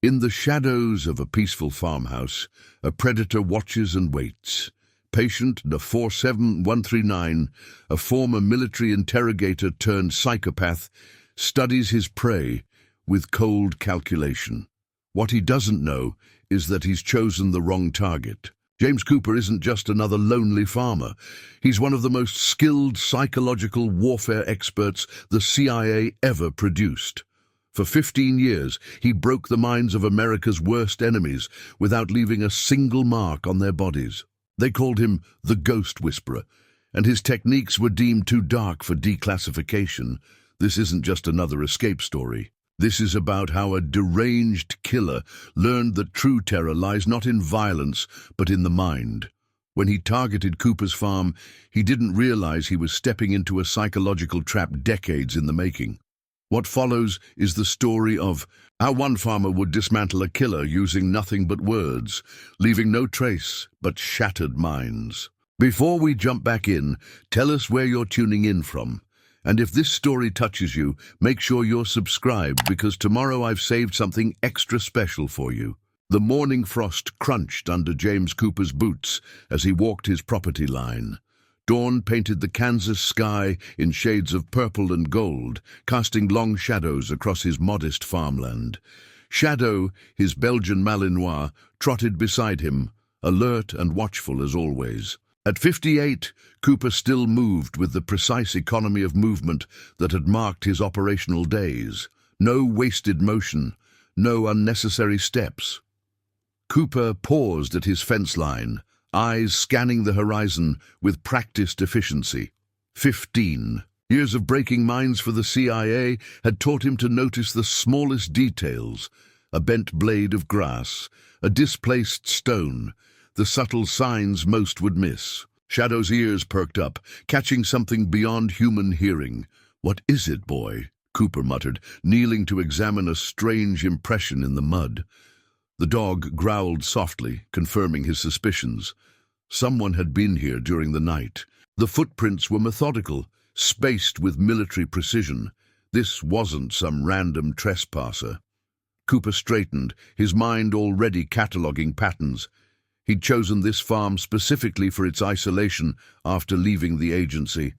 In the shadows of a peaceful farmhouse, a predator watches and waits. Patient No. 47139, a former military interrogator turned psychopath, studies his prey with cold calculation. What he doesn't know is that he's chosen the wrong target. James Cooper isn't just another lonely farmer. He's one of the most skilled psychological warfare experts the CIA ever produced. For 15 years, he broke the minds of America's worst enemies without leaving a single mark on their bodies. They called him the Ghost Whisperer, and his techniques were deemed too dark for declassification. This isn't just another escape story. This is about how a deranged killer learned that true terror lies not in violence, but in the mind. When he targeted Cooper's farm, he didn't realize he was stepping into a psychological trap decades in the making. What follows is the story of how one farmer would dismantle a killer using nothing but words, leaving no trace but shattered minds. Before we jump back in, tell us where you're tuning in from. And if this story touches you, make sure you're subscribed, because tomorrow I've saved something extra special for you. The morning frost crunched under James Cooper's boots as he walked his property line. Dawn painted the Kansas sky in shades of purple and gold, casting long shadows across his modest farmland. Shadow, his Belgian Malinois, trotted beside him, alert and watchful as always. At 58, Cooper still moved with the precise economy of movement that had marked his operational days. No wasted motion, no unnecessary steps. Cooper paused at his fence line, eyes scanning the horizon with practiced efficiency. 15 years of breaking minds for the CIA had taught him to notice the smallest details: a bent blade of grass, a displaced stone, the subtle signs most would miss. Shadow's ears perked up, catching something beyond human hearing. "What is it, boy?" Cooper muttered, kneeling to examine a strange impression in the mud. The dog growled softly, confirming his suspicions. Someone had been here during the night. The footprints were methodical, spaced with military precision. This wasn't some random trespasser. Cooper straightened, his mind already cataloguing patterns. He'd chosen this farm specifically for its isolation after leaving the agency.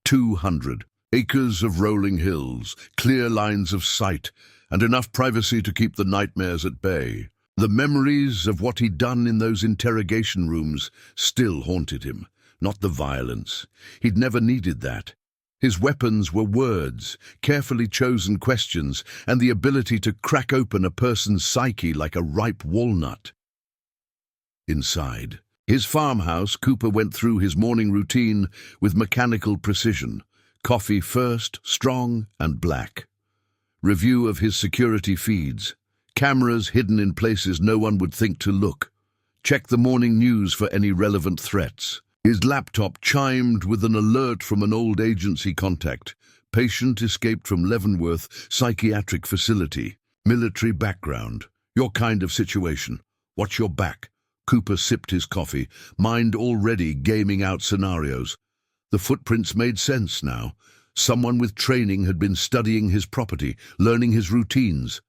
200 acres of rolling hills, clear lines of sight, and enough privacy to keep the nightmares at bay. The memories of what he'd done in those interrogation rooms still haunted him, not the violence. He'd never needed that. His weapons were words, carefully chosen questions, and the ability to crack open a person's psyche like a ripe walnut. Inside his farmhouse, Cooper went through his morning routine with mechanical precision. Coffee first, strong and black. Review of his security feeds. Cameras hidden in places no one would think to look. Check the morning news for any relevant threats. His laptop chimed with an alert from an old agency contact. Patient escaped from Leavenworth Psychiatric Facility. Military background. Your kind of situation. Watch your back. Cooper sipped his coffee, mind already gaming out scenarios. The footprints made sense now. Someone with training had been studying his property, learning his routines.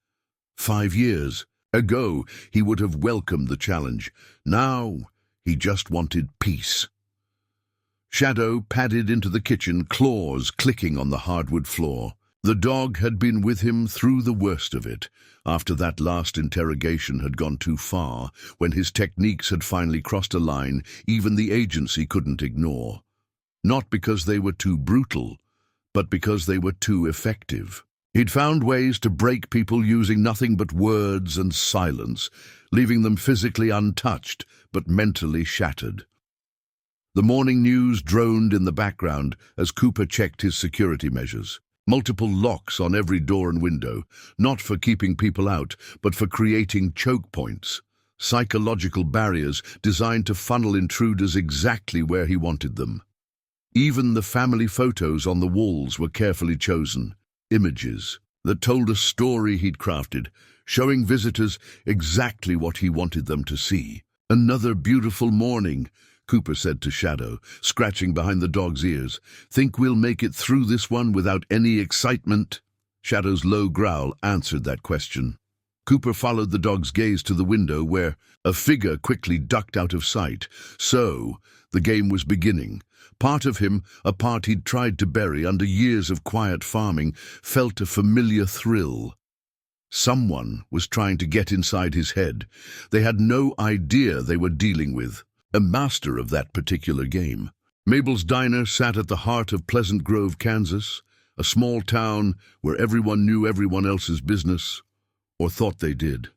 5 years ago, he would have welcomed the challenge. Now, he just wanted peace. Shadow padded into the kitchen, claws clicking on the hardwood floor. The dog had been with him through the worst of it, after that last interrogation had gone too far, when his techniques had finally crossed a line even the agency couldn't ignore. Not because they were too brutal, but because they were too effective. He'd found ways to break people using nothing but words and silence, leaving them physically untouched, but mentally shattered. The morning news droned in the background as Cooper checked his security measures. Multiple locks on every door and window, not for keeping people out, but for creating choke points. Psychological barriers designed to funnel intruders exactly where he wanted them. Even the family photos on the walls were carefully chosen. Images that told a story he'd crafted, showing visitors exactly what he wanted them to see. "Another beautiful morning," Cooper said to Shadow, scratching behind the dog's ears. "Think we'll make it through this one without any excitement?" Shadow's low growl answered that question. Cooper followed the dog's gaze to the window where a figure quickly ducked out of sight. So, the game was beginning. Part of him, a part he'd tried to bury under years of quiet farming, felt a familiar thrill. Someone was trying to get inside his head. They had no idea they were dealing with a master of that particular game. Mabel's Diner sat at the heart of Pleasant Grove, Kansas, a small town where everyone knew everyone else's business, or thought they did.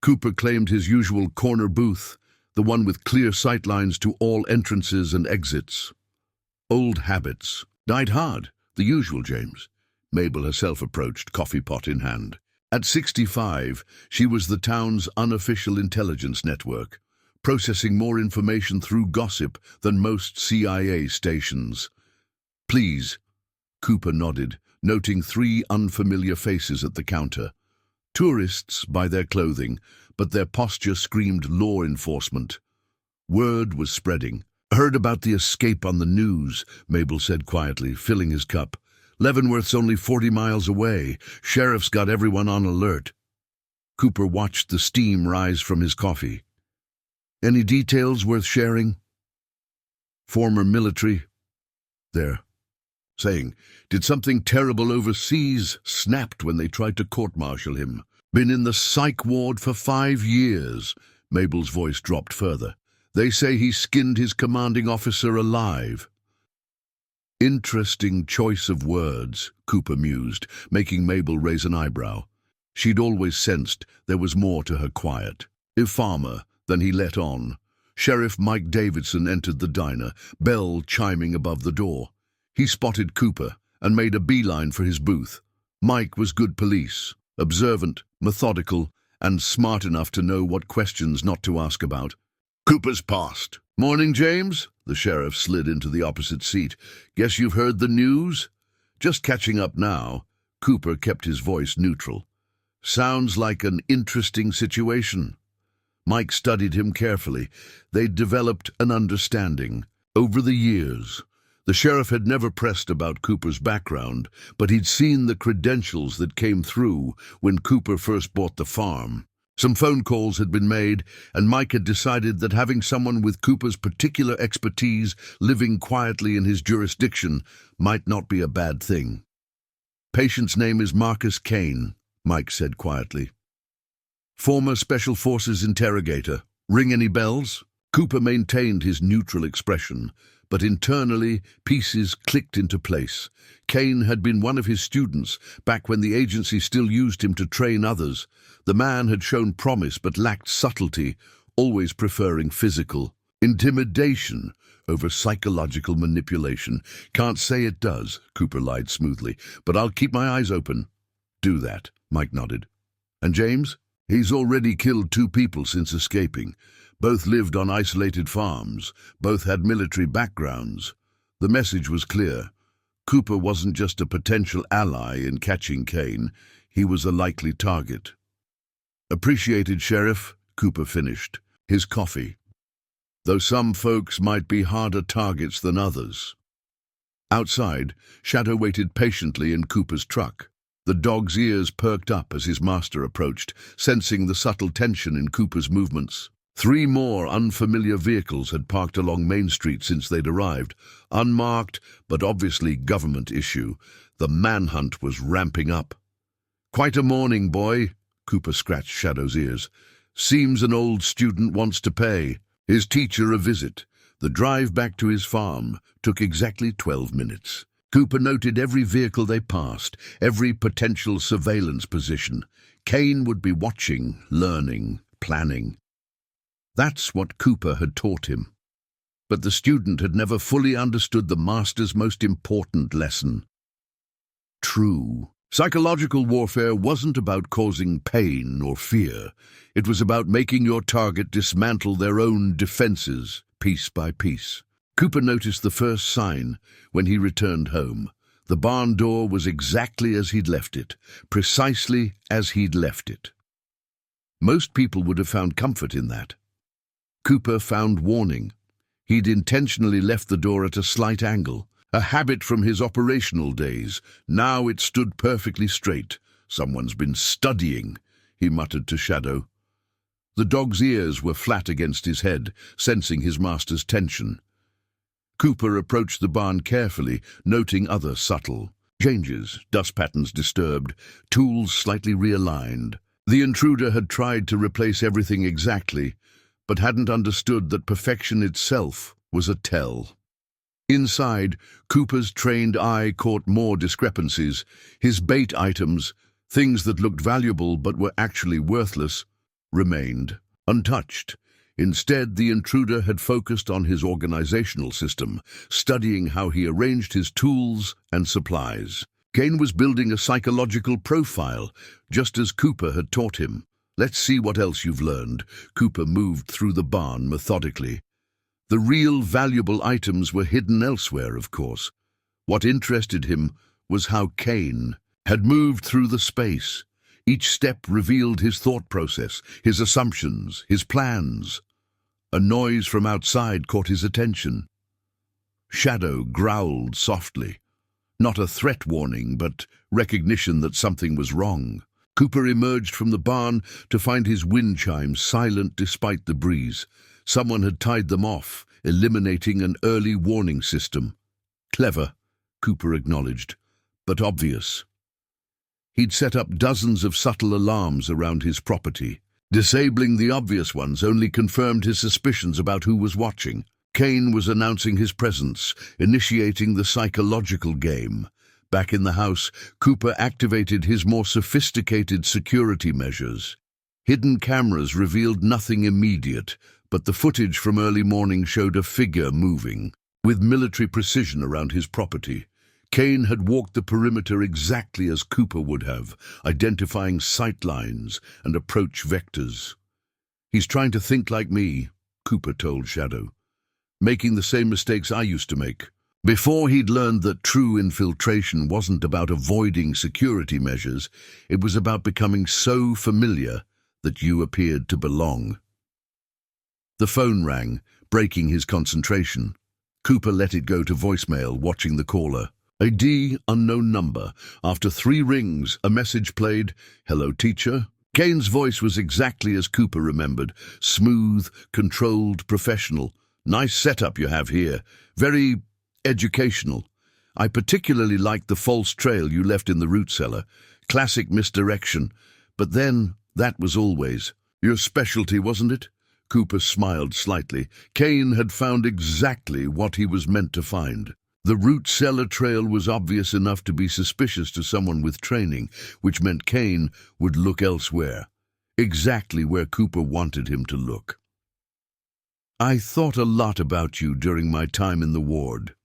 Cooper claimed his usual corner booth, the one with clear sightlines to all entrances and exits. Old habits died hard, the usual, James. Mabel herself approached, coffee pot in hand. At 65, she was the town's unofficial intelligence network, processing more information through gossip than most CIA stations. Please, Cooper nodded, noting 3 unfamiliar faces at the counter. Tourists by their clothing, but their posture screamed law enforcement. Word was spreading. "Heard about the escape on the news," Mabel said quietly, filling his cup. "Leavenworth's only 40 miles away. Sheriff's got everyone on alert." Cooper watched the steam rise from his coffee. "Any details worth sharing?" "Former military. They're saying, did something terrible overseas, snapped when they tried to court-martial him. Been in the psych ward for 5 years." Mabel's voice dropped further. "They say he skinned his commanding officer alive." Interesting choice of words, Cooper mused, making Mabel raise an eyebrow. She'd always sensed there was more to her quiet. Ifama than he let on. Sheriff Mike Davidson entered the diner, bell chiming above the door. He spotted Cooper and made a beeline for his booth. Mike was good police, observant, methodical, and smart enough to know what questions not to ask about. Cooper's passed. "Morning, James." The sheriff slid into the opposite seat. "Guess you've heard the news?" "Just catching up now." Cooper kept his voice neutral. "Sounds like an interesting situation." Mike studied him carefully. They'd developed an understanding. Over the years, the sheriff had never pressed about Cooper's background, but he'd seen the credentials that came through when Cooper first bought the farm. Some phone calls had been made, and Mike had decided that having someone with Cooper's particular expertise living quietly in his jurisdiction might not be a bad thing. "Patient's name is Marcus Kane," Mike said quietly. "Former Special Forces interrogator. Ring any bells?" Cooper maintained his neutral expression, but internally pieces clicked into place. Kane had been one of his students back when the agency still used him to train others. The man had shown promise but lacked subtlety, always preferring physical intimidation over psychological manipulation. "Can't say it does," Cooper lied smoothly, "but I'll keep my eyes open." "Do that," Mike nodded. "And James? He's already killed 2 people since escaping. Both lived on isolated farms. Both had military backgrounds." The message was clear. Cooper wasn't just a potential ally in catching Kane. He was a likely target. "Appreciated, Sheriff," Cooper finished. His coffee. "Though some folks might be harder targets than others." Outside, Shadow waited patiently in Cooper's truck. The dog's ears perked up as his master approached, sensing the subtle tension in Cooper's movements. 3 more unfamiliar vehicles had parked along Main Street since they'd arrived. Unmarked, but obviously government issue. The manhunt was ramping up. "Quite a morning, boy," Cooper scratched Shadow's ears. "Seems an old student wants to pay his teacher a visit." The drive back to his farm took exactly 12 minutes. Cooper noted every vehicle they passed, every potential surveillance position. Kane would be watching, learning, planning. That's what Cooper had taught him. But the student had never fully understood the master's most important lesson. True. Psychological warfare wasn't about causing pain or fear. It was about making your target dismantle their own defenses, piece by piece. Cooper noticed the first sign when he returned home. The barn door was exactly as he'd left it, precisely as he'd left it. Most people would have found comfort in that. Cooper found warning. He'd intentionally left the door at a slight angle, a habit from his operational days. Now it stood perfectly straight. Someone's been studying. he muttered to Shadow. The dog's ears were flat against his head, sensing his master's tension. Cooper approached the barn carefully, noting other subtle changes, dust patterns disturbed, tools slightly realigned. The intruder had tried to replace everything exactly, but hadn't understood that perfection itself was a tell. Inside, Cooper's trained eye caught more discrepancies. His bait items, things that looked valuable but were actually worthless, remained untouched. Instead, the intruder had focused on his organizational system, studying how he arranged his tools and supplies. Kane was building a psychological profile, just as Cooper had taught him. "Let's see what else you've learned." Cooper moved through the barn methodically. The real valuable items were hidden elsewhere, of course. What interested him was how Kane had moved through the space. Each step revealed his thought process, his assumptions, his plans. A noise from outside caught his attention. Shadow growled softly. Not a threat warning, but recognition that something was wrong. Cooper emerged from the barn to find his wind chimes silent despite the breeze. Someone had tied them off, eliminating an early warning system. Clever, Cooper acknowledged, but obvious. He'd set up dozens of subtle alarms around his property. Disabling the obvious ones only confirmed his suspicions about who was watching. Kane was announcing his presence, initiating the psychological game. Back in the house, Cooper activated his more sophisticated security measures. Hidden cameras revealed nothing immediate, but the footage from early morning showed a figure moving, with military precision around his property. Kane had walked the perimeter exactly as Cooper would have, identifying sight lines and approach vectors. "He's trying to think like me," Cooper told Shadow, "making the same mistakes I used to make." Before he'd learned that true infiltration wasn't about avoiding security measures, it was about becoming so familiar that you appeared to belong. The phone rang, breaking his concentration. Cooper let it go to voicemail, watching the caller. A unknown number. After 3 rings, a message played. "Hello, teacher." Kane's voice was exactly as Cooper remembered. Smooth, controlled, professional. "Nice setup you have here. Very educational. I particularly liked the false trail you left in the root cellar. Classic misdirection. But then, that was always your specialty, wasn't it?" Cooper smiled slightly. Kane had found exactly what he was meant to find. The root cellar trail was obvious enough to be suspicious to someone with training, which meant Kane would look elsewhere. Exactly where Cooper wanted him to look. "I thought a lot about you during my time in the ward,"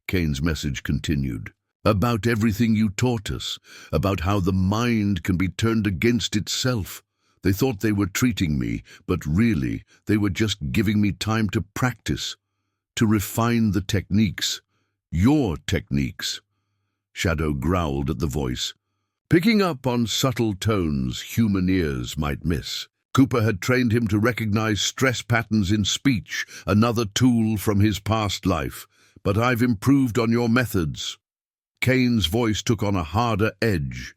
Kane's message continued. "About everything you taught us, about how the mind can be turned against itself. They thought they were treating me, but really, they were just giving me time to practice, to refine the techniques. Your techniques." Shadow growled at the voice, picking up on subtle tones human ears might miss. Cooper had trained him to recognize stress patterns in speech, another tool from his past life. "But I've improved on your methods." Kane's voice took on a harder edge.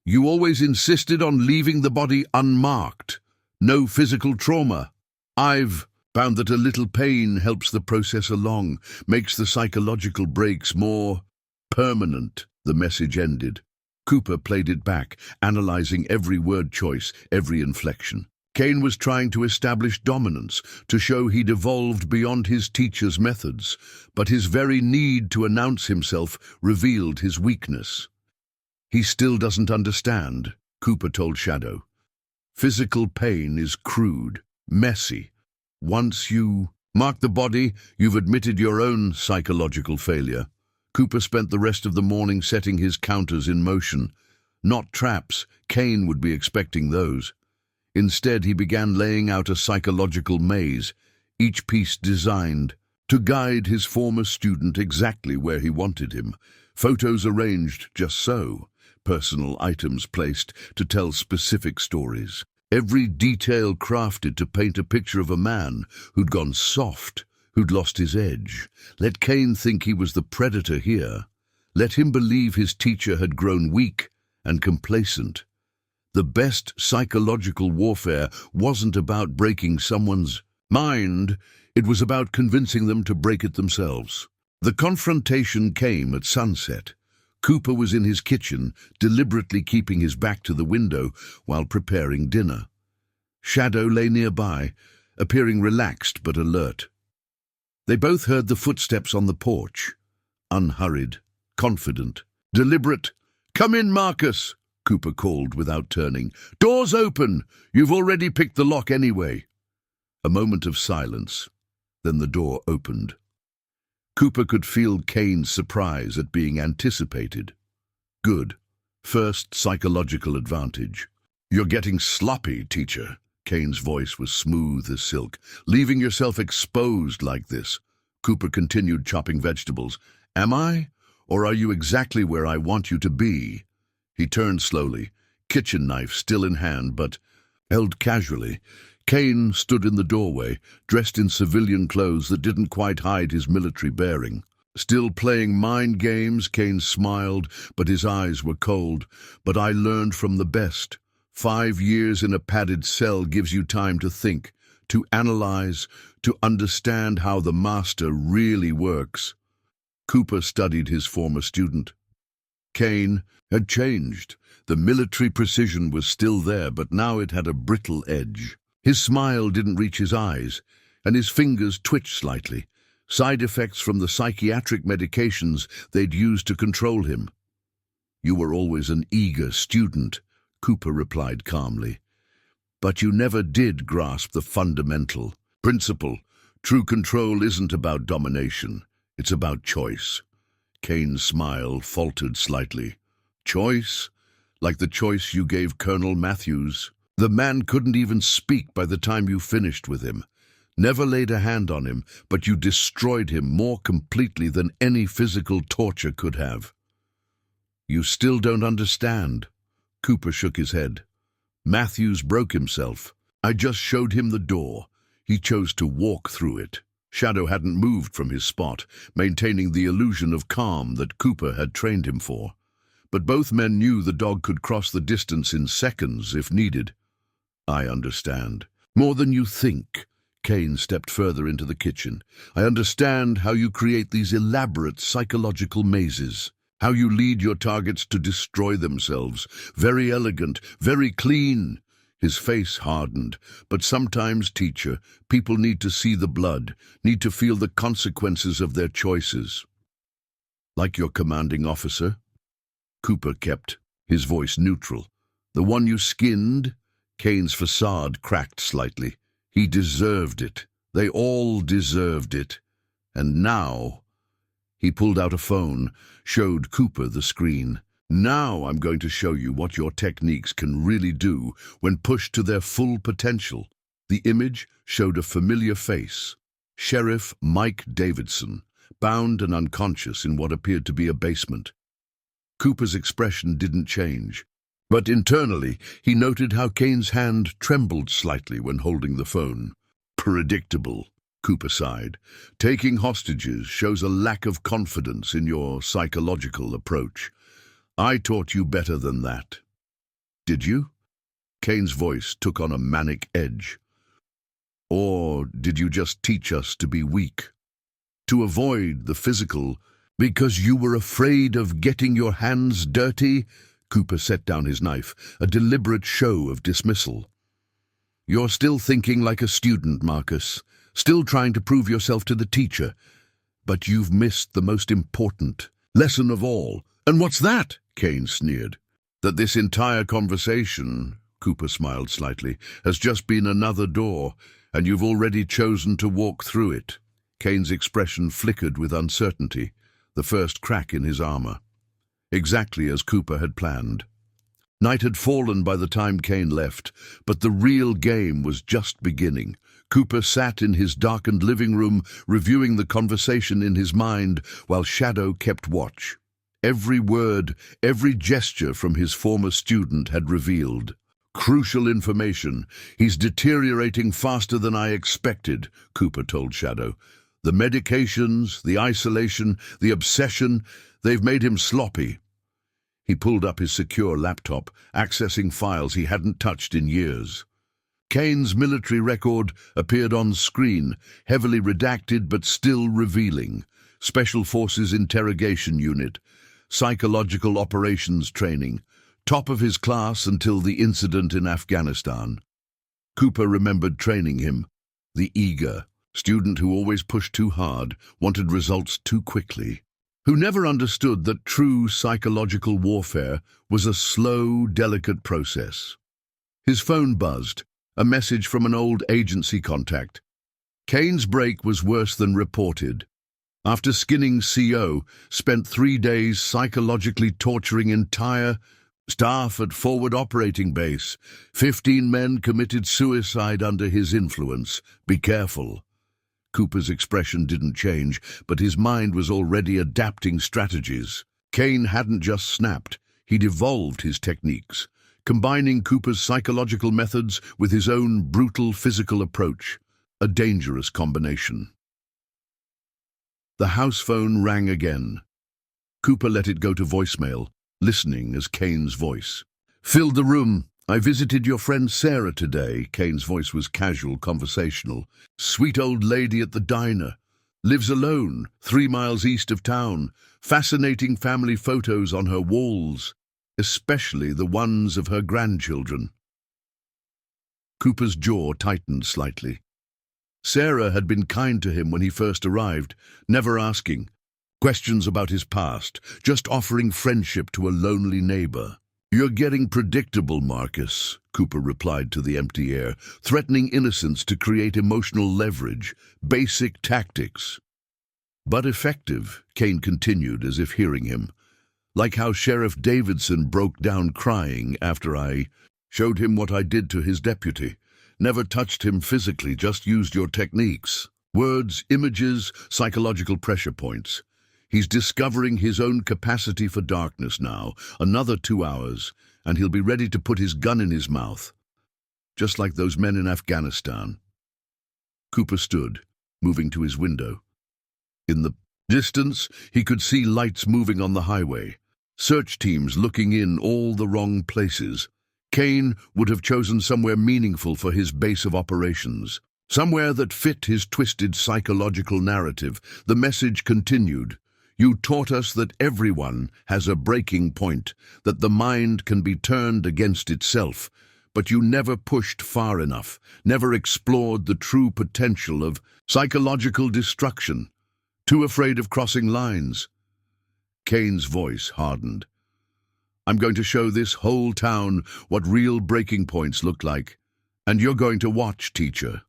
"You always insisted on leaving the body unmarked. No physical trauma. I've found that a little pain helps the process along, makes the psychological breaks more permanent." The message ended. Cooper played it back, analyzing every word choice, every inflection. Kane was trying to establish dominance, to show he'd evolved beyond his teacher's methods, but his very need to announce himself revealed his weakness. "He still doesn't understand," Cooper told Shadow. "Physical pain is crude, messy. Once you mark the body, you've admitted your own psychological failure." Cooper spent the rest of the morning setting his counters in motion. Not traps, Kane would be expecting those. Instead, he began laying out a psychological maze, each piece designed to guide his former student exactly where he wanted him. Photos arranged just so, personal items placed to tell specific stories. Every detail crafted to paint a picture of a man who'd gone soft, who'd lost his edge. Let Kane think he was the predator here. Let him believe his teacher had grown weak and complacent. The best psychological warfare wasn't about breaking someone's mind, it was about convincing them to break it themselves. The confrontation came at sunset. Cooper was in his kitchen, deliberately keeping his back to the window while preparing dinner. Shadow lay nearby, appearing relaxed but alert. They both heard the footsteps on the porch. Unhurried, confident, deliberate. "Come in, Marcus," Cooper called without turning. "Door's open. You've already picked the lock anyway." A moment of silence, then the door opened. Cooper could feel Kane's surprise at being anticipated. Good. First psychological advantage. "You're getting sloppy, teacher." Kane's voice was smooth as silk. "Leaving yourself exposed like this." Cooper continued chopping vegetables. "Am I? Or are you exactly where I want you to be?" He turned slowly, kitchen knife still in hand, but held casually. Kane stood in the doorway, dressed in civilian clothes that didn't quite hide his military bearing. "Still playing mind games?" Kane smiled, but his eyes were cold. "But I learned from the best. 5 years in a padded cell gives you time to think, to analyze, to understand how the master really works." Cooper studied his former student. Kane had changed. The military precision was still there, but now it had a brittle edge. His smile didn't reach his eyes, and his fingers twitched slightly, side effects from the psychiatric medications they'd used to control him. "You were always an eager student," Cooper replied calmly. "But you never did grasp the fundamental principle. True control isn't about domination, it's about choice." Kane's smile faltered slightly. "Choice? Like the choice you gave Colonel Matthews? The man couldn't even speak by the time you finished with him. Never laid a hand on him, but you destroyed him more completely than any physical torture could have." "You still don't understand." Cooper shook his head. "Matthews broke himself. I just showed him the door. He chose to walk through it." Shadow hadn't moved from his spot, maintaining the illusion of calm that Cooper had trained him for. But both men knew the dog could cross the distance in seconds if needed. "I understand. More than you think." Kane stepped further into the kitchen. "I understand how you create these elaborate psychological mazes, how you lead your targets to destroy themselves. Very elegant, very clean." His face hardened. "But sometimes, teacher, people need to see the blood, need to feel the consequences of their choices." "Like your commanding officer?" Cooper kept his voice neutral. "The one you skinned?" Kane's facade cracked slightly. "He deserved it. They all deserved it. And now—" He pulled out a phone, showed Cooper the screen. "Now I'm going to show you what your techniques can really do when pushed to their full potential." The image showed a familiar face. Sheriff Mike Davidson, bound and unconscious in what appeared to be a basement. Cooper's expression didn't change, but internally he noted how Kane's hand trembled slightly when holding the phone. "Predictable," Cooper sighed. "Taking hostages shows a lack of confidence in your psychological approach. I taught you better than that." "Did you?" Kane's voice took on a manic edge. "Or did you just teach us to be weak? To avoid the physical, because you were afraid of getting your hands dirty?" Cooper set down his knife, a deliberate show of dismissal. "You're still thinking like a student, Marcus, still trying to prove yourself to the teacher. But you've missed the most important lesson of all." "And what's that?" Kane sneered. "That this entire conversation," Cooper smiled slightly, "has just been another door, and you've already chosen to walk through it." Kane's expression flickered with uncertainty, the first crack in his armor. Exactly as Cooper had planned. Night had fallen by the time Kane left, but the real game was just beginning. Cooper sat in his darkened living room, reviewing the conversation in his mind, while Shadow kept watch. Every word, every gesture from his former student had revealed crucial information. "He's deteriorating faster than I expected," Cooper told Shadow. "The medications, the isolation, the obsession, they've made him sloppy." He pulled up his secure laptop, accessing files he hadn't touched in years. Kane's military record appeared on screen, heavily redacted but still revealing. Special Forces Interrogation Unit, Psychological Operations Training, top of his class until the incident in Afghanistan. Cooper remembered training him, the eager student who always pushed too hard, wanted results too quickly, who never understood that true psychological warfare was a slow, delicate process. His phone buzzed, a message from an old agency contact. Kane's break was worse than reported. After skinning CO, spent 3 days psychologically torturing entire staff at Forward Operating Base. 15 men committed suicide under his influence. Be careful. Cooper's expression didn't change, but his mind was already adapting strategies. Kane hadn't just snapped, he'd evolved his techniques, combining Cooper's psychological methods with his own brutal physical approach, a dangerous combination. The house phone rang again. Cooper let it go to voicemail, listening as Kane's voice filled the room. I visited your friend Sarah today. Kane's voice was casual, conversational. Sweet old lady at the diner. Lives alone, 3 miles east of town. Fascinating family photos on her walls, especially the ones of her grandchildren. Cooper's jaw tightened slightly. Sarah had been kind to him when he first arrived, never asking questions about his past, just offering friendship to a lonely neighbor. You're getting predictable, Marcus, Cooper replied to the empty air, threatening innocence to create emotional leverage, basic tactics. But effective, Kane continued as if hearing him. Like how Sheriff Davidson broke down crying after I showed him what I did to his deputy. Never touched him physically, just used your techniques. Words, images, psychological pressure points. He's discovering his own capacity for darkness now. Another 2 hours, and he'll be ready to put his gun in his mouth. Just like those men in Afghanistan. Cooper stood, moving to his window. In the distance, he could see lights moving on the highway. Search teams looking in all the wrong places. Kane would have chosen somewhere meaningful for his base of operations. Somewhere that fit his twisted psychological narrative. The message continued. You taught us that everyone has a breaking point, that the mind can be turned against itself, but you never pushed far enough, never explored the true potential of psychological destruction, too afraid of crossing lines. Kane's voice hardened. I'm going to show this whole town what real breaking points look like, and you're going to watch, teacher.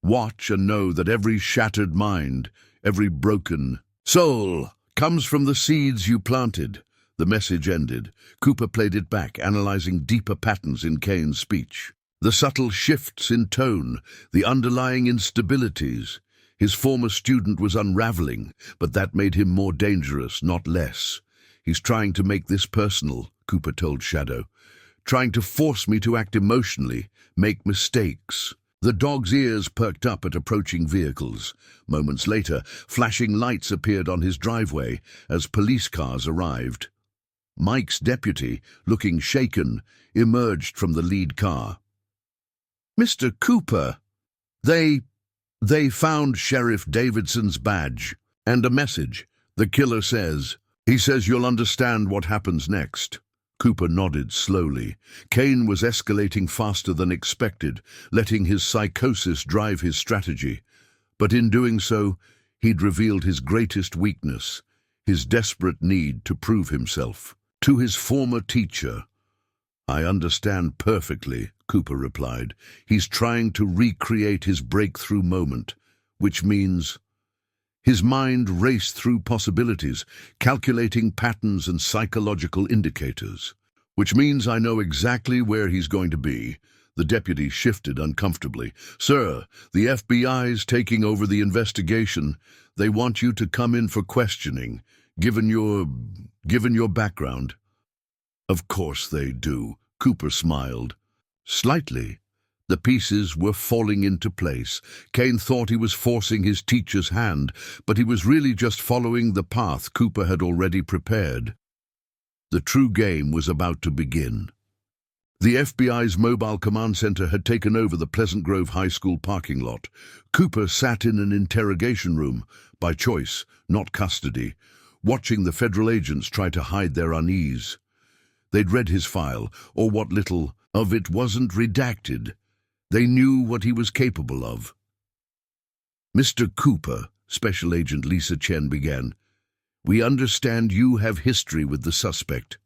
Watch and know that every shattered mind, every broken soul comes from the seeds you planted. The message ended. Cooper played it back, analyzing deeper patterns in Kane's speech. The subtle shifts in tone, the underlying instabilities. His former student was unraveling, but that made him more dangerous, not less. He's trying to make this personal, Cooper told Shadow. Trying to force me to act emotionally, make mistakes. The dog's ears perked up at approaching vehicles. Moments later, flashing lights appeared on his driveway as police cars arrived. Mike's deputy, looking shaken, emerged from the lead car. Mr. Cooper, they found Sheriff Davidson's badge and a message. The killer says, he says you'll understand what happens next. Cooper nodded slowly. Kane was escalating faster than expected, letting his psychosis drive his strategy. But in doing so, he'd revealed his greatest weakness, his desperate need to prove himself. To his former teacher. I understand perfectly, Cooper replied. He's trying to recreate his breakthrough moment, which means his mind raced through possibilities, calculating patterns and psychological indicators. Which means I know exactly where he's going to be. The deputy shifted uncomfortably. Sir, the FBI's taking over the investigation. They want you to come in for questioning, given your background. Of course they do, Cooper smiled. Slightly. The pieces were falling into place. Kane thought he was forcing his teacher's hand, but he was really just following the path Cooper had already prepared. The true game was about to begin. The FBI's mobile command center had taken over the Pleasant Grove High School parking lot. Cooper sat in an interrogation room, by choice, not custody, watching the federal agents try to hide their unease. They'd read his file, or what little of it wasn't redacted. They knew what he was capable of. "Mr. Cooper," Special Agent Lisa Chen began, "we understand you have history with the suspect."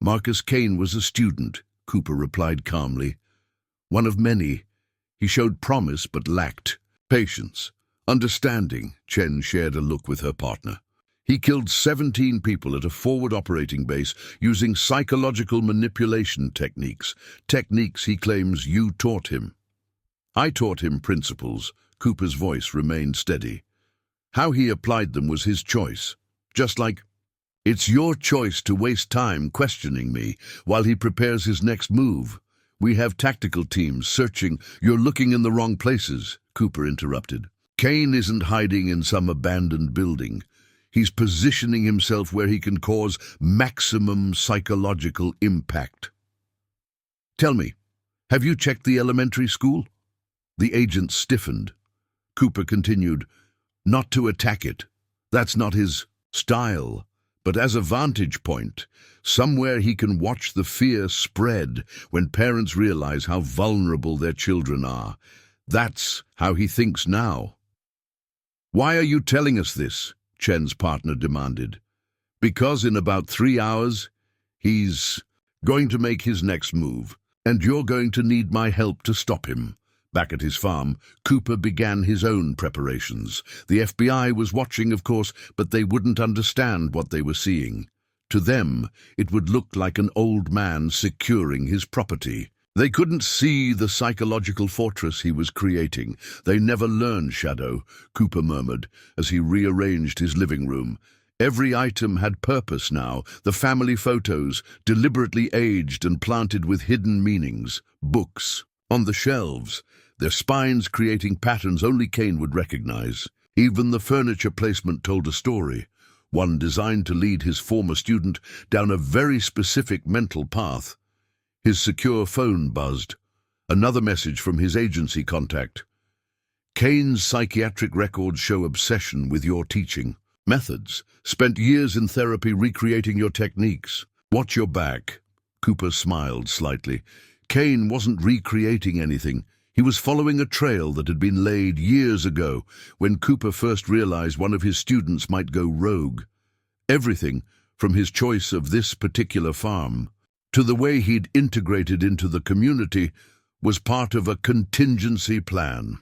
"Marcus Kane was a student," Cooper replied calmly. "One of many. He showed promise but lacked patience. Understanding." Chen shared a look with her partner. "He killed 17 people at a forward operating base using psychological manipulation techniques. Techniques he claims you taught him." "I taught him principles." Cooper's voice remained steady. "How he applied them was his choice. Just like, it's your choice to waste time questioning me while he prepares his next move. We have tactical teams searching." "You're looking in the wrong places," Cooper interrupted. "Kane isn't hiding in some abandoned building. He's positioning himself where he can cause maximum psychological impact." "Tell me, have you checked the elementary school?" The agent stiffened. Cooper continued, "Not to attack it. That's not his style. But as a vantage point, somewhere he can watch the fear spread when parents realize how vulnerable their children are. That's how he thinks now." "Why are you telling us this?" Chen's partner demanded. "Because in about 3 hours, he's going to make his next move, and you're going to need my help to stop him." Back at his farm, Cooper began his own preparations. The FBI was watching, of course, but they wouldn't understand what they were seeing. To them, it would look like an old man securing his property. They couldn't see the psychological fortress he was creating. "They never learn, Shadow," Cooper murmured as he rearranged his living room. Every item had purpose now. The family photos, deliberately aged and planted with hidden meanings. Books on the shelves, their spines creating patterns only Kane would recognize. Even the furniture placement told a story, one designed to lead his former student down a very specific mental path. His secure phone buzzed. Another message from his agency contact. "Kane's psychiatric records show obsession with your teaching methods. Spent years in therapy recreating your techniques. Watch your back." Cooper smiled slightly. Kane wasn't recreating anything. He was following a trail that had been laid years ago when Cooper first realized one of his students might go rogue. Everything, from his choice of this particular farm to the way he'd integrated into the community, was part of a contingency plan.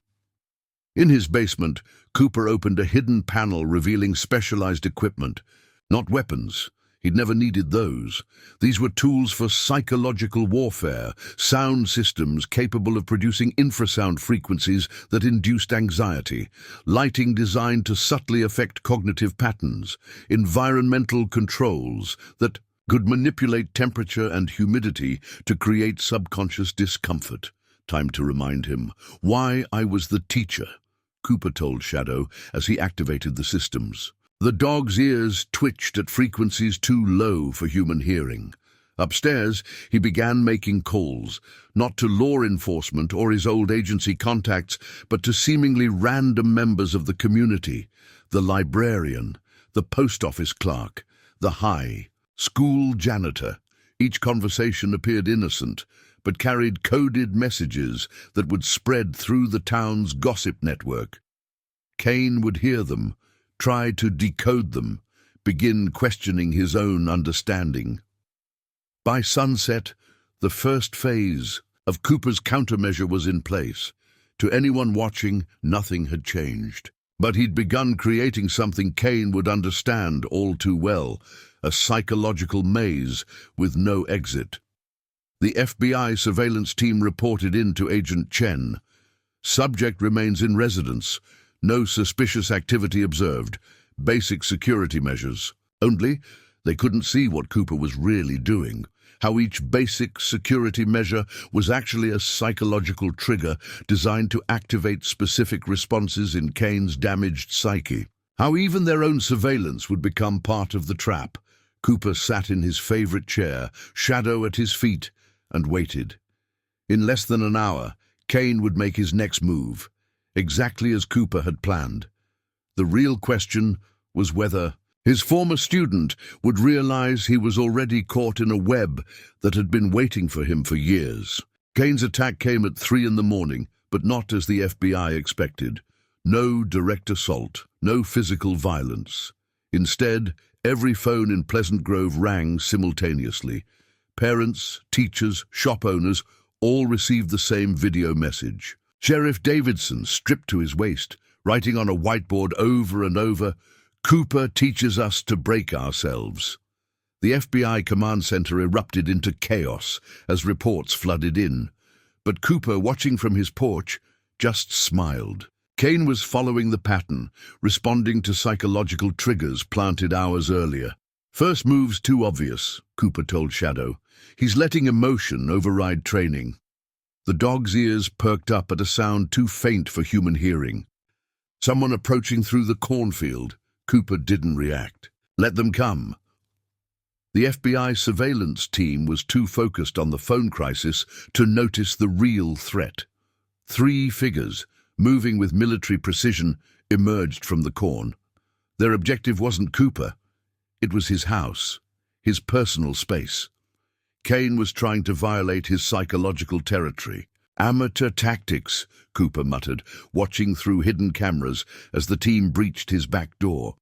In his basement, Cooper opened a hidden panel revealing specialized equipment. Not weapons. He'd never needed those. These were tools for psychological warfare, sound systems capable of producing infrasound frequencies that induced anxiety, lighting designed to subtly affect cognitive patterns, environmental controls that could manipulate temperature and humidity to create subconscious discomfort. Time to remind him why I was the teacher, Cooper told Shadow as he activated the systems. The dog's ears twitched at frequencies too low for human hearing. Upstairs, he began making calls, not to law enforcement or his old agency contacts, but to seemingly random members of the community, the librarian, the post office clerk, the high school janitor. Each conversation appeared innocent, but carried coded messages that would spread through the town's gossip network. Kane would hear them, try to decode them, begin questioning his own understanding. By sunset, the first phase of Cooper's countermeasure was in place. To anyone watching, nothing had changed. But he'd begun creating something Kane would understand all too well, a psychological maze with no exit. The FBI surveillance team reported in to Agent Chen. Subject remains in residence. No suspicious activity observed. Basic security measures. Only, they couldn't see what Cooper was really doing. How each basic security measure was actually a psychological trigger designed to activate specific responses in Kane's damaged psyche. How even their own surveillance would become part of the trap. Cooper sat in his favorite chair, Shadow at his feet, and waited. In less than an hour, Kane would make his next move, exactly as Cooper had planned. The real question was whether his former student would realize he was already caught in a web that had been waiting for him for years. Kane's attack came at 3 in the morning, but not as the FBI expected. No direct assault, no physical violence. Instead, every phone in Pleasant Grove rang simultaneously. Parents, teachers, shop owners all received the same video message. Sheriff Davidson, stripped to his waist, writing on a whiteboard over and over, "Cooper teaches us to break ourselves." The FBI command center erupted into chaos as reports flooded in. But Cooper, watching from his porch, just smiled. Kane was following the pattern, responding to psychological triggers planted hours earlier. "First move's too obvious," Cooper told Shadow. "He's letting emotion override training." The dog's ears perked up at a sound too faint for human hearing. Someone approaching through the cornfield. Cooper didn't react. "Let them come." The FBI surveillance team was too focused on the phone crisis to notice the real threat. 3 figures, moving with military precision, emerged from the corn. Their objective wasn't Cooper. It was his house, his personal space. Kane was trying to violate his psychological territory. "Amateur tactics," Cooper muttered, watching through hidden cameras as the team breached his back door.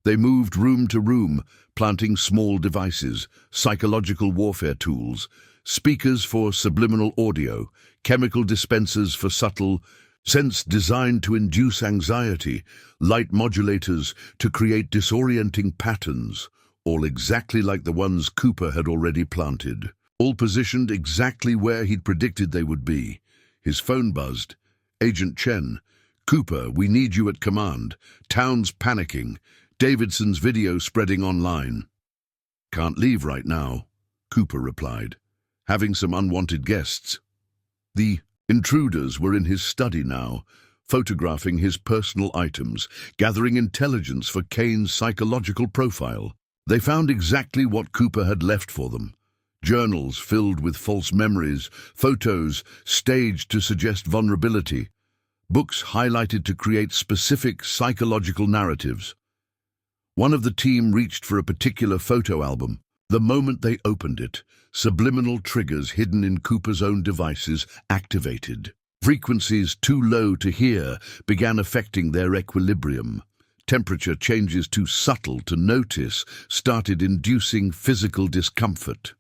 They moved room to room, planting small devices, psychological warfare tools, speakers for subliminal audio, chemical dispensers for subtle scents designed to induce anxiety, light modulators to create disorienting patterns, all exactly like the ones Cooper had already planted, all positioned exactly where he'd predicted they would be. His phone buzzed. "Agent Chen, Cooper, we need you at command. Town's panicking. Davidson's video spreading online." "Can't leave right now," Cooper replied. "Having some unwanted guests." The intruders were in his study now, photographing his personal items, gathering intelligence for Kane's psychological profile. They found exactly what Cooper had left for them. Journals filled with false memories, photos staged to suggest vulnerability, books highlighted to create specific psychological narratives. One of the team reached for a particular photo album. The moment they opened it, subliminal triggers hidden in Cooper's own devices activated. Frequencies too low to hear began affecting their equilibrium. Temperature changes too subtle to notice started inducing physical discomfort.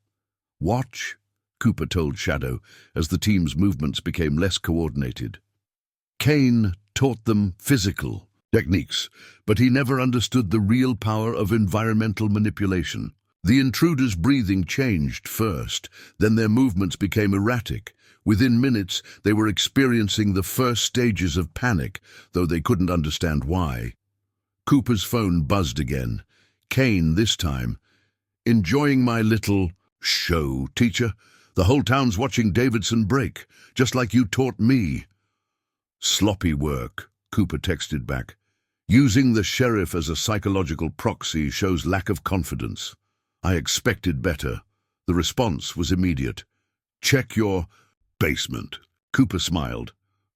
"Watch," Cooper told Shadow as the team's movements became less coordinated. Kane taught them physical techniques, but he never understood the real power of environmental manipulation. The intruders' breathing changed first, then their movements became erratic. Within minutes, they were experiencing the first stages of panic, though they couldn't understand why. Cooper's phone buzzed again. Kane, this time. "Enjoying my little show, teacher? The whole town's watching Davidson break, just like you taught me." "Sloppy work," Cooper texted back. "Using the sheriff as a psychological proxy shows lack of confidence. I expected better." The response was immediate. "Check your basement." Cooper smiled.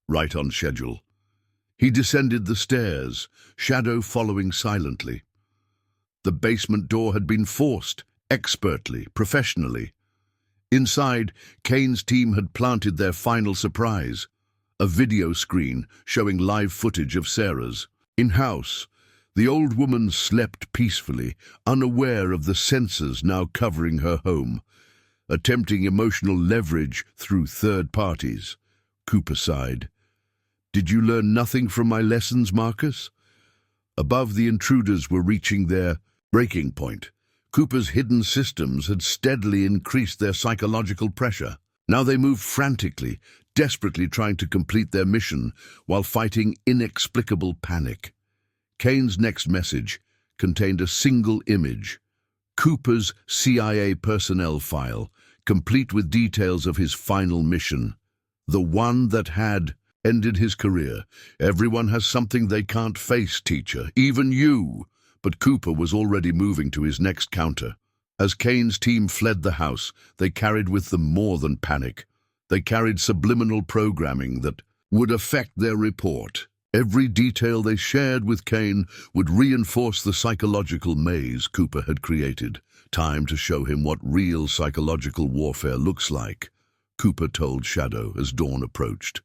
"Right on schedule." He descended the stairs, Shadow following silently. The basement door had been forced, expertly, professionally. Inside, Kane's team had planted their final surprise, a video screen showing live footage of Sarah's. In-house, the old woman slept peacefully, unaware of the sensors now covering her home, attempting emotional leverage through third parties. Cooper sighed. "Did you learn nothing from my lessons, Marcus?" Above, the intruders were reaching their breaking point. Cooper's hidden systems had steadily increased their psychological pressure. Now they moved frantically, desperately trying to complete their mission while fighting inexplicable panic. Kane's next message contained a single image, Cooper's CIA personnel file, complete with details of his final mission, the one that had ended his career. "Everyone has something they can't face, teacher, even you. But Cooper was already moving to his next counter. As Kane's team fled the house, they carried with them more than panic. They carried subliminal programming that would affect their report. Every detail they shared with Kane would reinforce the psychological maze Cooper had created. Time to show him what real psychological warfare looks like, Cooper told Shadow as dawn approached.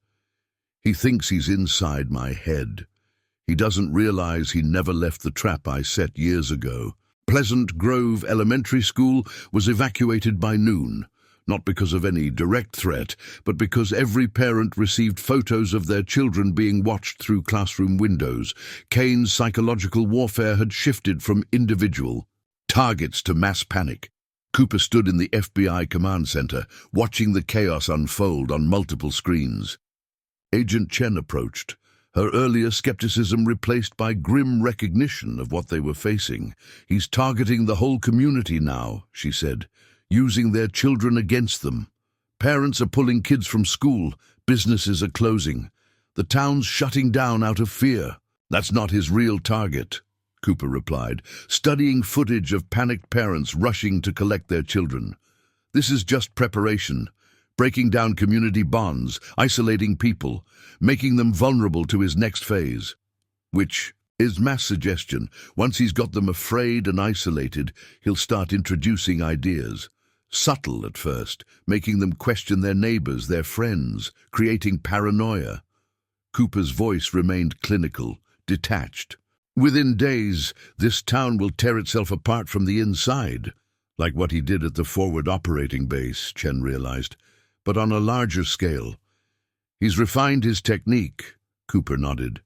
He thinks he's inside my head. He doesn't realize he never left the trap I set years ago. Pleasant Grove Elementary School was evacuated by noon, not because of any direct threat, but because every parent received photos of their children being watched through classroom windows. Kane's psychological warfare had shifted from individual targets to mass panic. Cooper stood in the FBI command center, watching the chaos unfold on multiple screens. Agent Chen approached, her earlier skepticism replaced by grim recognition of what they were facing. "He's targeting the whole community now," she said, "using their children against them. Parents are pulling kids from school, businesses are closing. The town's shutting down out of fear." "That's not his real target," Cooper replied, studying footage of panicked parents rushing to collect their children. "This is just preparation, breaking down community bonds, isolating people, making them vulnerable to his next phase, which is mass suggestion. Once he's got them afraid and isolated, he'll start introducing ideas. Subtle at first, making them question their neighbors, their friends, creating paranoia." Cooper's voice remained clinical, detached. "Within days, this town will tear itself apart from the inside, like what he did at the forward operating base," Chen realized, "but on a larger scale. He's refined his technique," Cooper nodded.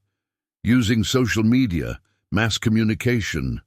"Using social media, mass communication.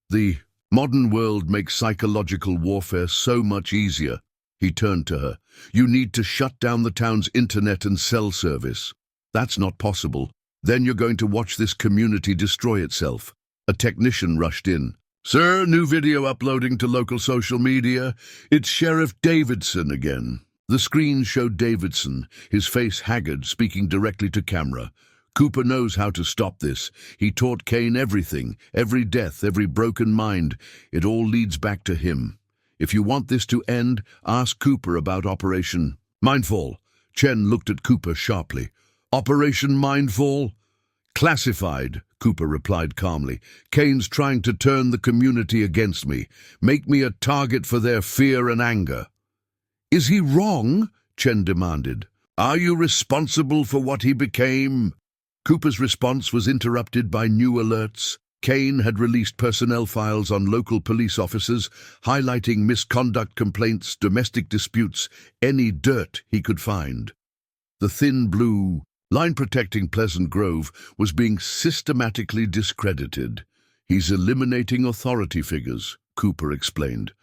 The modern world makes psychological warfare so much easier." He turned to her. "You need to shut down the town's internet and cell service." "That's not possible. Then you're going to watch this community destroy itself." A technician rushed in. "Sir, new video uploading to local social media. It's Sheriff Davidson again." The screen showed Davidson, his face haggard, speaking directly to camera. "Cooper knows how to stop this. He taught Kane everything, every death, every broken mind. It all leads back to him. If you want this to end, ask Cooper about Operation Mindfall." Chen looked at Cooper sharply. "Operation Mindfall?" "Classified," Cooper replied calmly. "Kane's trying to turn the community against me, make me a target for their fear and anger." "Is he wrong?" Chen demanded. "Are you responsible for what he became?" Cooper's response was interrupted by new alerts. Kane had released personnel files on local police officers, highlighting misconduct complaints, domestic disputes, any dirt he could find. The thin blue line protecting Pleasant Grove was being systematically discredited. "He's eliminating authority figures," Cooper explained,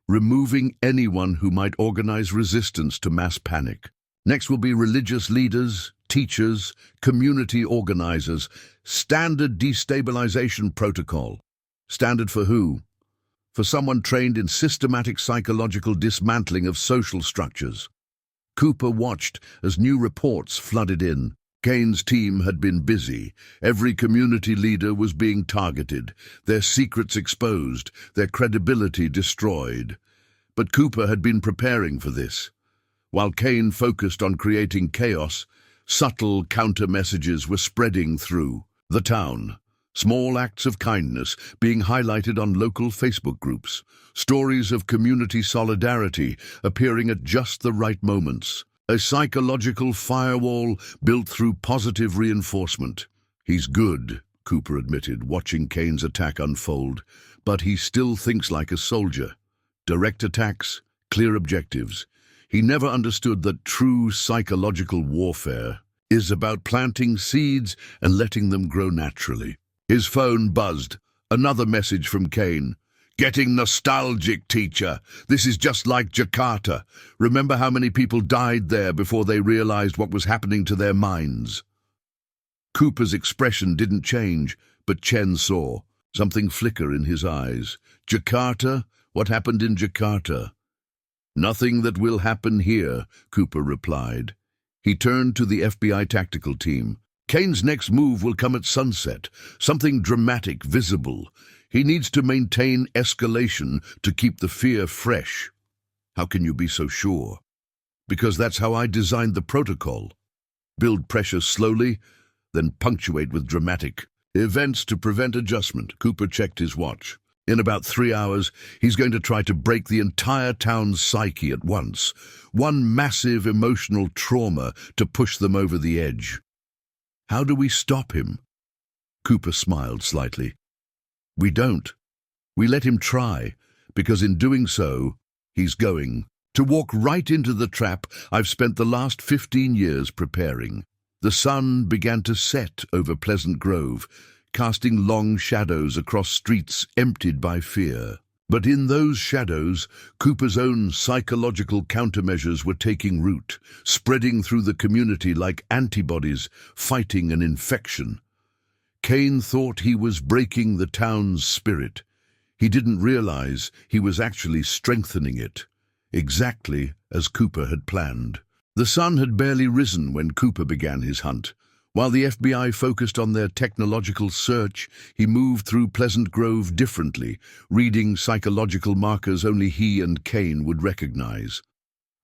"removing anyone who might organize resistance to mass panic. Next will be religious leaders, teachers, community organizers. Standard destabilization protocol." "Standard for who?" "For someone trained in systematic psychological dismantling of social structures." Cooper watched as new reports flooded in. Kane's team had been busy. Every community leader was being targeted, their secrets exposed, their credibility destroyed. But Cooper had been preparing for this. While Kane focused on creating chaos, subtle counter-messages were spreading through the town. Small acts of kindness being highlighted on local Facebook groups. Stories of community solidarity appearing at just the right moments. A psychological firewall built through positive reinforcement. "He's good," Cooper admitted, watching Kane's attack unfold, "but he still thinks like a soldier. Direct attacks, clear objectives. He never understood that true psychological warfare is about planting seeds and letting them grow naturally." His phone buzzed. Another message from Kane. "Getting nostalgic, teacher. This is just like Jakarta. Remember how many people died there before they realized what was happening to their minds?" Cooper's expression didn't change, but Chen saw something flicker in his eyes. "Jakarta? What happened in Jakarta?" "Nothing that will happen here," Cooper replied. He turned to the FBI tactical team. Kane's next move will come at sunset, something dramatic, visible. He needs to maintain escalation to keep the fear fresh. How can you be so sure? Because that's how I designed the protocol. Build pressure slowly, then punctuate with dramatic events to prevent adjustment. Cooper checked his watch. In about 3 hours, he's going to try to break the entire town's psyche at once. One massive emotional trauma to push them over the edge. How do we stop him? Cooper smiled slightly. We don't. We let him try, because in doing so, he's going to walk right into the trap I've spent the last 15 years preparing. The sun began to set over Pleasant Grove, casting long shadows across streets emptied by fear. But in those shadows, Cooper's own psychological countermeasures were taking root, spreading through the community like antibodies fighting an infection. Kane thought he was breaking the town's spirit. He didn't realize he was actually strengthening it, exactly as Cooper had planned. The sun had barely risen when Cooper began his hunt. While the FBI focused on their technological search, he moved through Pleasant Grove differently, reading psychological markers only he and Kane would recognize.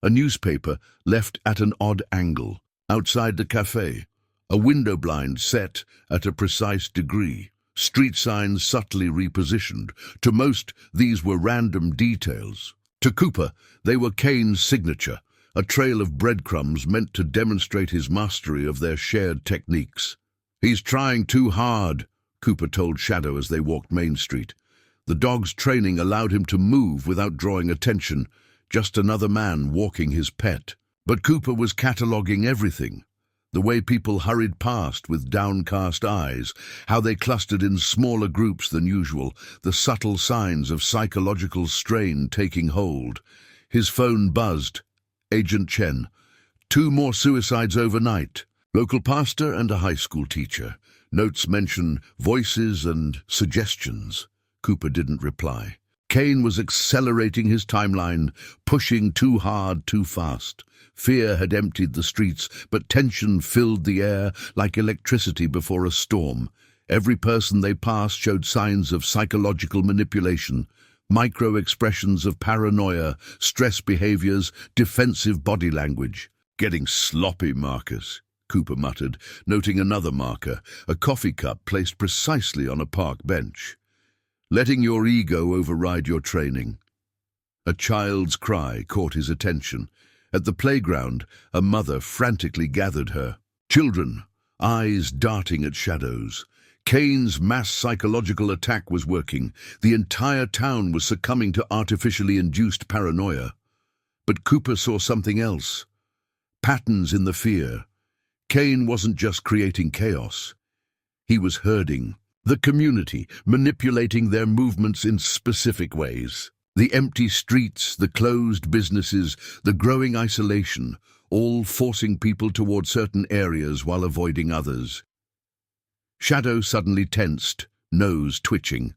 A newspaper left at an odd angle, outside the cafe. A window blind set at a precise degree. Street signs subtly repositioned. To most, these were random details. To Cooper, they were Kane's signature, a trail of breadcrumbs meant to demonstrate his mastery of their shared techniques. He's trying too hard, Cooper told Shadow as they walked Main Street. The dog's training allowed him to move without drawing attention, just another man walking his pet. But Cooper was cataloging everything. The way people hurried past with downcast eyes, how they clustered in smaller groups than usual, the subtle signs of psychological strain taking hold. His phone buzzed. Agent Chen. 2 more suicides overnight. Local pastor and a high school teacher. Notes mention voices and suggestions. Cooper didn't reply. Kane was accelerating his timeline, pushing too hard, too fast. Fear had emptied the streets, but tension filled the air like electricity before a storm. Every person they passed showed signs of psychological manipulation. Micro-expressions of paranoia, stress behaviors, defensive body language. Getting sloppy, Marcus, Cooper muttered, noting another marker, a coffee cup placed precisely on a park bench. Letting your ego override your training. A child's cry caught his attention. At the playground, a mother frantically gathered her children, eyes darting at shadows. Kane's mass psychological attack was working. The entire town was succumbing to artificially induced paranoia. But Cooper saw something else. Patterns in the fear. Kane wasn't just creating chaos. He was herding the community, manipulating their movements in specific ways. The empty streets, the closed businesses, the growing isolation, all forcing people toward certain areas while avoiding others. Shadow suddenly tensed, nose twitching.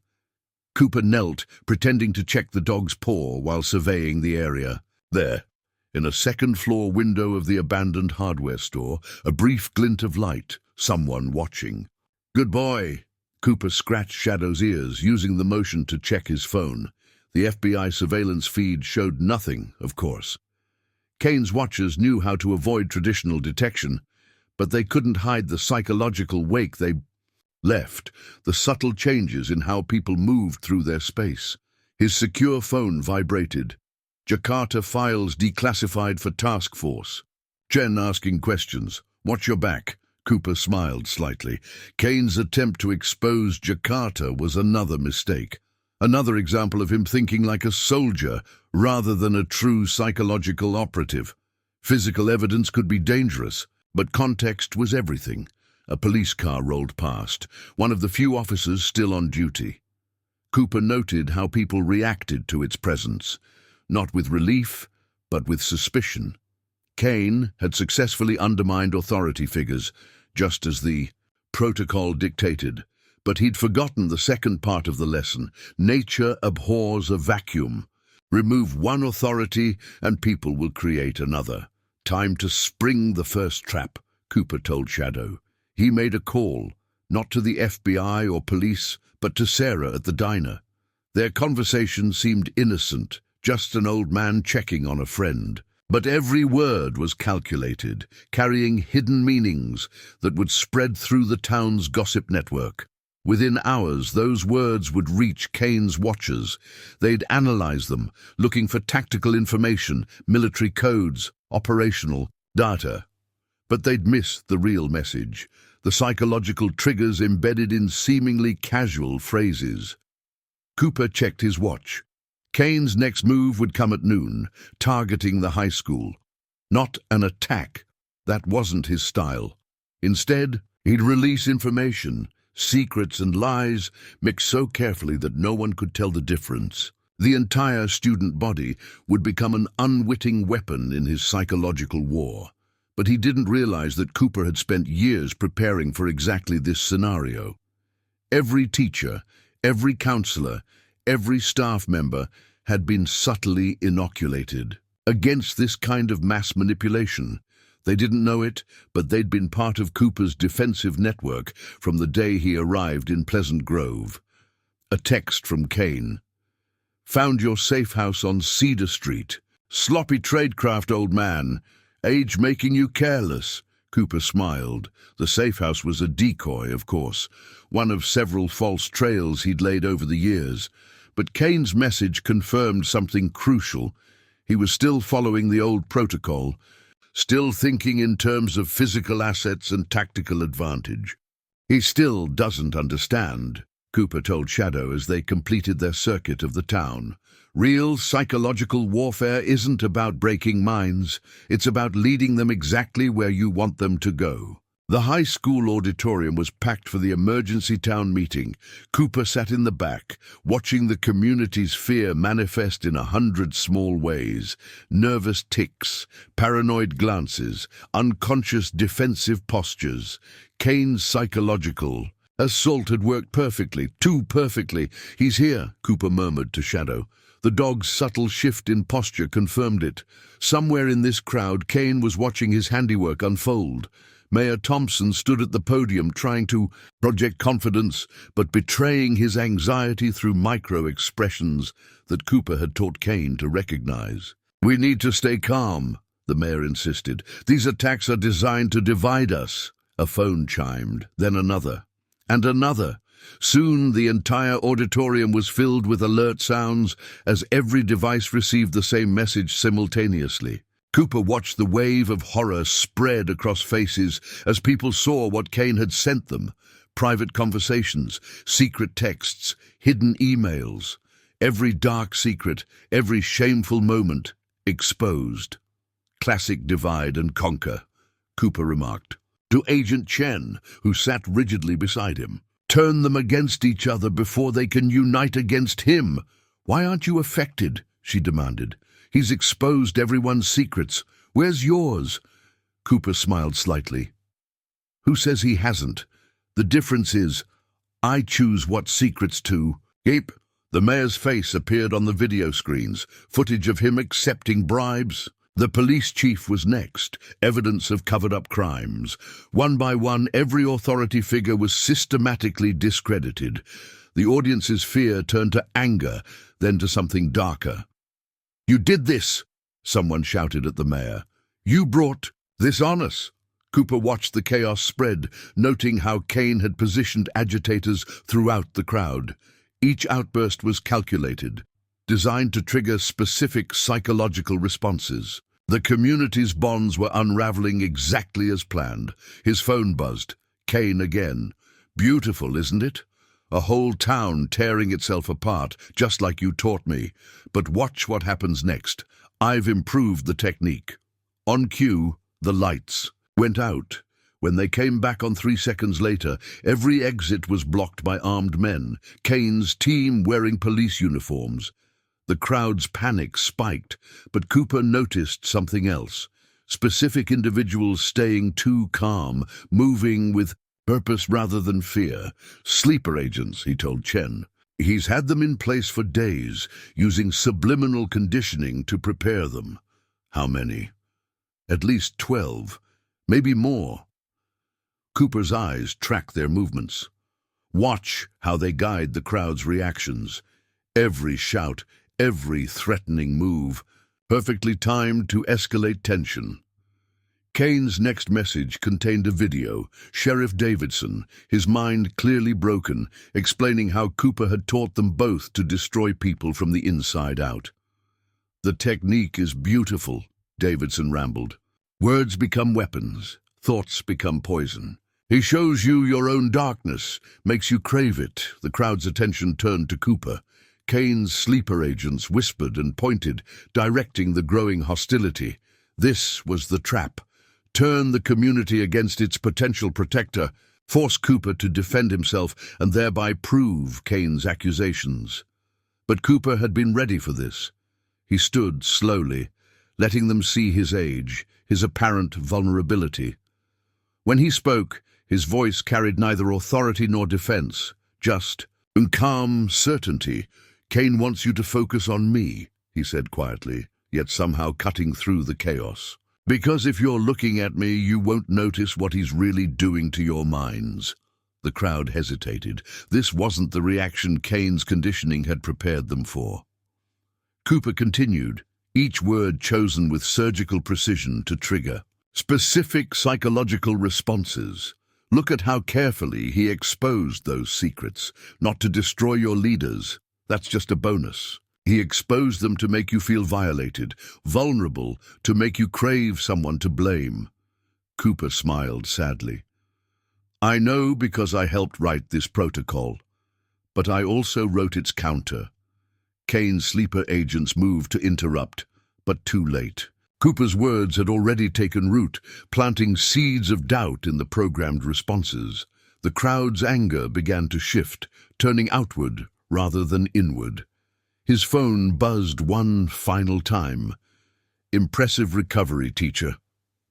Cooper knelt, pretending to check the dog's paw while surveying the area. There, in a second-floor window of the abandoned hardware store, a brief glint of light, someone watching. Good boy. Cooper scratched Shadow's ears, using the motion to check his phone. The FBI surveillance feed showed nothing, of course. Kane's watchers knew how to avoid traditional detection, but they couldn't hide the psychological wake they left, the subtle changes in how people moved through their space. His secure phone vibrated. Jakarta files declassified for task force. Chen asking questions. Watch your back. Cooper smiled slightly. Kane's attempt to expose Jakarta was another mistake. Another example of him thinking like a soldier rather than a true psychological operative. Physical evidence could be dangerous, but context was everything. A police car rolled past, one of the few officers still on duty. Cooper noted how people reacted to its presence, not with relief, but with suspicion. Kane had successfully undermined authority figures, just as the protocol dictated. But he'd forgotten the second part of the lesson. Nature abhors a vacuum. Remove one authority and people will create another. Time to spring the first trap, Cooper told Shadow. He made a call, not to the FBI or police, but to Sarah at the diner. Their conversation seemed innocent, just an old man checking on a friend. But every word was calculated, carrying hidden meanings that would spread through the town's gossip network. Within hours, those words would reach Kane's watchers. They'd analyze them, looking for tactical information, military codes, operational data. But they'd miss the real message, the psychological triggers embedded in seemingly casual phrases. Cooper checked his watch. Kane's next move would come at noon, targeting the high school. Not an attack. That wasn't his style. Instead, he'd release information, secrets and lies mixed so carefully that no one could tell the difference. The entire student body would become an unwitting weapon in his psychological war. But he didn't realize that Cooper had spent years preparing for exactly this scenario. Every teacher, every counselor, every staff member had been subtly inoculated against this kind of mass manipulation. They didn't know it, but they'd been part of Cooper's defensive network from the day he arrived in Pleasant Grove. A text from Kane. "Found your safe house on Cedar Street. Sloppy tradecraft, old man. Age making you careless." Cooper smiled. The safe house was a decoy, of course, one of several false trails he'd laid over the years. But Kane's message confirmed something crucial. He was still following the old protocol, still thinking in terms of physical assets and tactical advantage. "He still doesn't understand," Cooper told Shadow as they completed their circuit of the town. "Real psychological warfare isn't about breaking minds. It's about leading them exactly where you want them to go." The high school auditorium was packed for the emergency town meeting. Cooper sat in the back, watching the community's fear manifest in 100 small ways. Nervous tics, paranoid glances, unconscious defensive postures. Kane's psychological assault had worked perfectly, too perfectly. "He's here," Cooper murmured to Shadow. The dog's subtle shift in posture confirmed it. Somewhere in this crowd, Kane was watching his handiwork unfold. Mayor Thompson stood at the podium trying to project confidence, but betraying his anxiety through micro-expressions that Cooper had taught Kane to recognize. "We need to stay calm," the mayor insisted. "These attacks are designed to divide us." A phone chimed, then another, and another. Soon the entire auditorium was filled with alert sounds as every device received the same message simultaneously. Cooper watched the wave of horror spread across faces as people saw what Kane had sent them. Private conversations, secret texts, hidden emails. Every dark secret, every shameful moment, exposed. "Classic divide and conquer," Cooper remarked to Agent Chen, who sat rigidly beside him. "Turn them against each other before they can unite against him." "Why aren't you affected?" she demanded. "He's exposed everyone's secrets. Where's yours?" Cooper smiled slightly. "Who says he hasn't? The difference is, I choose what secrets to keep." The mayor's face appeared on the video screens, footage of him accepting bribes. The police chief was next, evidence of covered-up crimes. One by one, every authority figure was systematically discredited. The audience's fear turned to anger, then to something darker. "You did this!" someone shouted at the mayor. "You brought this on us!" Cooper watched the chaos spread, noting how Kane had positioned agitators throughout the crowd. Each outburst was calculated, designed to trigger specific psychological responses. The community's bonds were unraveling exactly as planned. His phone buzzed. Kane again. "Beautiful, isn't it? A whole town tearing itself apart, just like you taught me. But watch what happens next. I've improved the technique." On cue, the lights went out. When they came back on 3 seconds later, every exit was blocked by armed men, Kane's team wearing police uniforms. The crowd's panic spiked, but Cooper noticed something else. Specific individuals staying too calm, moving with purpose rather than fear. "Sleeper agents," he told Chen. "He's had them in place for days, using subliminal conditioning to prepare them." "How many?" "At least 12, maybe more." Cooper's eyes track their movements. Watch how they guide the crowd's reactions. Every shout, every threatening move, perfectly timed to escalate tension. Kane's next message contained a video, Sheriff Davidson, his mind clearly broken, explaining how Cooper had taught them both to destroy people from the inside out. "The technique is beautiful," Davidson rambled. "Words become weapons, thoughts become poison. He shows you your own darkness, makes you crave it." The crowd's attention turned to Cooper. Kane's sleeper agents whispered and pointed, directing the growing hostility. This was the trap. Turn the community against its potential protector, force Cooper to defend himself, and thereby prove Kane's accusations. But Cooper had been ready for this. He stood slowly, letting them see his age, his apparent vulnerability. When he spoke, his voice carried neither authority nor defense, just calm certainty. "Kane wants you to focus on me," he said quietly, yet somehow cutting through the chaos. "Because if you're looking at me, you won't notice what he's really doing to your minds." The crowd hesitated. This wasn't the reaction Kane's conditioning had prepared them for. Cooper continued, each word chosen with surgical precision to trigger specific psychological responses. Look at how carefully he exposed those secrets, not to destroy your leaders. That's just a bonus. He exposed them to make you feel violated, vulnerable, to make you crave someone to blame. Cooper smiled sadly. "I know because I helped write this protocol, but I also wrote its counter." Kane's sleeper agents moved to interrupt, but too late. Cooper's words had already taken root, planting seeds of doubt in the programmed responses. The crowd's anger began to shift, turning outward rather than inward. His phone buzzed one final time. "Impressive recovery, teacher.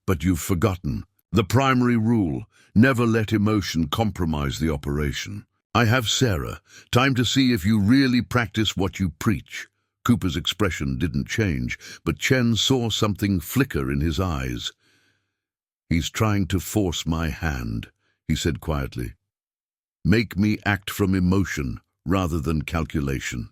But you've forgotten the primary rule: never let emotion compromise the operation. I have Sarah. Time to see if you really practice what you preach." Cooper's expression didn't change, but Chen saw something flicker in his eyes. "He's trying to force my hand," he said quietly. "Make me act from emotion rather than calculation."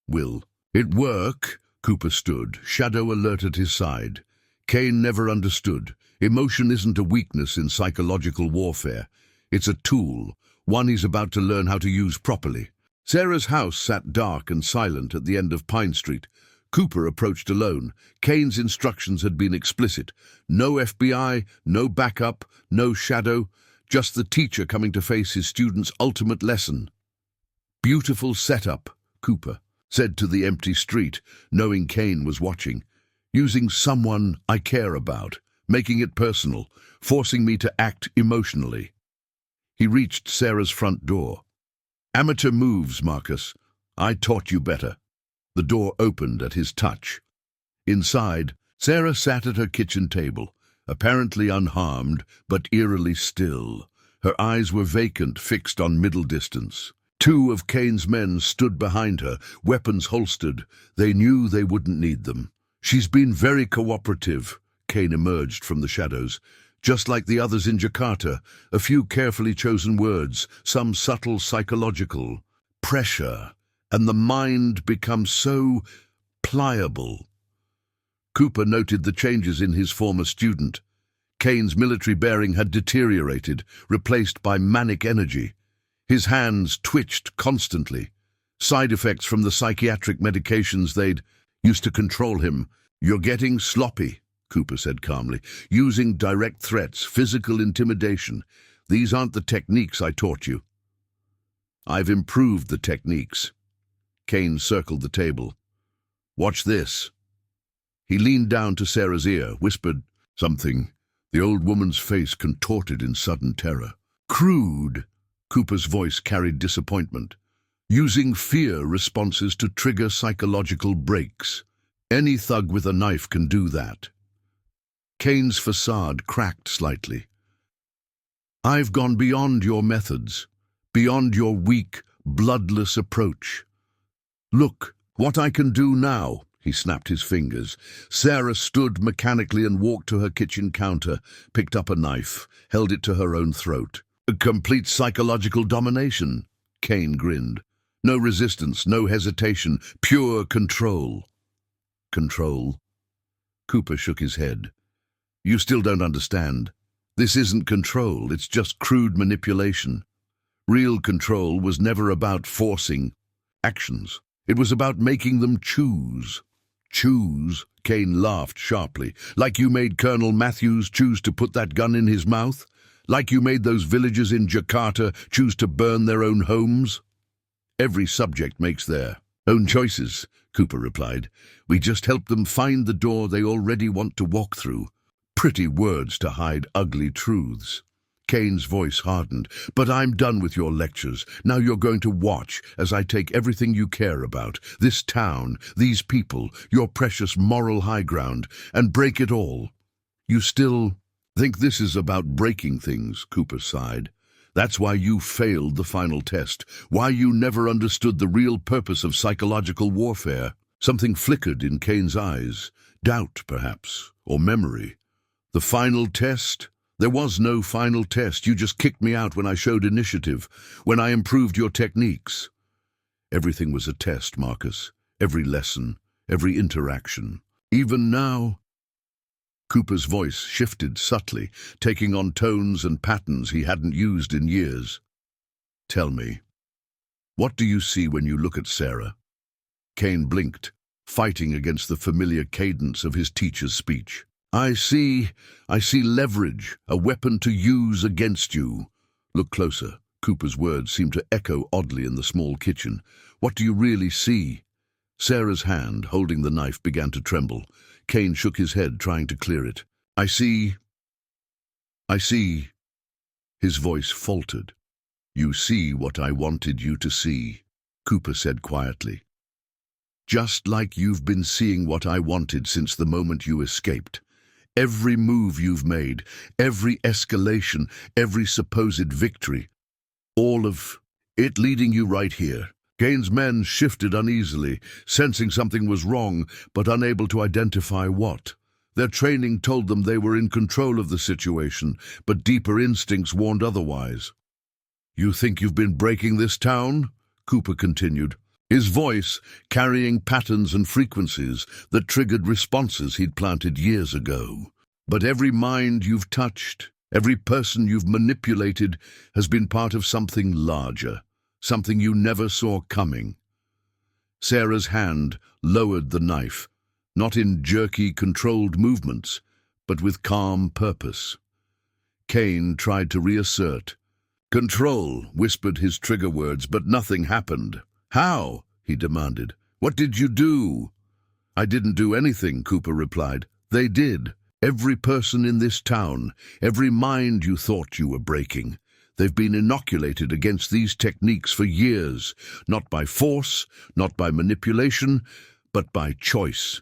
"Will it work?" Cooper stood, shadow alert at his side. Kane never understood. Emotion isn't a weakness in psychological warfare. It's a tool, one he's about to learn how to use properly. Sarah's house sat dark and silent at the end of Pine Street. Cooper approached alone. Kane's instructions had been explicit. No FBI, no backup, no shadow, just the teacher coming to face his student's ultimate lesson. "Beautiful setup," Cooper said to the empty street, knowing Kane was watching. "Using someone I care about, making it personal, forcing me to act emotionally." He reached Sarah's front door. "Amateur moves, Marcus. I taught you better." The door opened at his touch. Inside, Sarah sat at her kitchen table, apparently unharmed, but eerily still. Her eyes were vacant, fixed on middle distance. Two of Kane's men stood behind her, weapons holstered. They knew they wouldn't need them. "She's been very cooperative," Kane emerged from the shadows. "Just like the others in Jakarta, a few carefully chosen words, some subtle psychological pressure, and the mind becomes so pliable." Cooper noted the changes in his former student. Kane's military bearing had deteriorated, replaced by manic energy. His hands twitched constantly. Side effects from the psychiatric medications they'd used to control him. "You're getting sloppy," Cooper said calmly. "Using direct threats, physical intimidation. These aren't the techniques I taught you." "I've improved the techniques." Kane circled the table. "Watch this." He leaned down to Sarah's ear, whispered something. The old woman's face contorted in sudden terror. "Crude," Cooper's voice carried disappointment. "Using fear responses to trigger psychological breaks. Any thug with a knife can do that." Kane's facade cracked slightly. "I've gone beyond your methods, beyond your weak, bloodless approach. Look what I can do now." He snapped his fingers. Sarah stood mechanically and walked to her kitchen counter, picked up a knife, held it to her own throat. A complete psychological domination. Kane grinned. No resistance, no hesitation, pure control. Control? Cooper shook his head. You still don't understand. This isn't control, it's just crude manipulation. Real control was never about forcing actions. It was about making them choose. Choose? Kane laughed sharply. Like you made Colonel Matthews choose to put that gun in his mouth? Like you made those villagers in Jakarta choose to burn their own homes? Every subject makes their own choices, Cooper replied. We just help them find the door they already want to walk through. Pretty words to hide ugly truths. Kane's voice hardened. But I'm done with your lectures. Now you're going to watch as I take everything you care about, this town, these people, your precious moral high ground, and break it all. You still think this is about breaking things, Cooper sighed. That's why you failed the final test, why you never understood the real purpose of psychological warfare. Something flickered in Kane's eyes. Doubt, perhaps, or memory. The final test? There was no final test. You just kicked me out when I showed initiative, when I improved your techniques. Everything was a test, Marcus. Every lesson, every interaction. Even now... Cooper's voice shifted subtly, taking on tones and patterns he hadn't used in years. Tell me, what do you see when you look at Sarah? Kane blinked, fighting against the familiar cadence of his teacher's speech. I see leverage, a weapon to use against you. Look closer. Cooper's words seemed to echo oddly in the small kitchen. What do you really see? Sarah's hand, holding the knife, began to tremble. Kane shook his head, trying to clear it. I see. His voice faltered. You see what I wanted you to see, Cooper said quietly. Just like you've been seeing what I wanted since the moment you escaped. Every move you've made, every escalation, every supposed victory, all of it leading you right here. Kane's men shifted uneasily, sensing something was wrong, but unable to identify what. Their training told them they were in control of the situation, but deeper instincts warned otherwise. You think you've been breaking this town? Cooper continued, his voice carrying patterns and frequencies that triggered responses he'd planted years ago. But every mind you've touched, every person you've manipulated has been part of something larger, something you never saw coming. Sarah's hand lowered the knife, not in jerky, controlled movements, but with calm purpose. Kane tried to reassert. Control, whispered his trigger words, but nothing happened. How? He demanded. What did you do? I didn't do anything, Cooper replied. They did. Every person in this town, every mind you thought you were breaking. They've been inoculated against these techniques for years, not by force, not by manipulation, but by choice.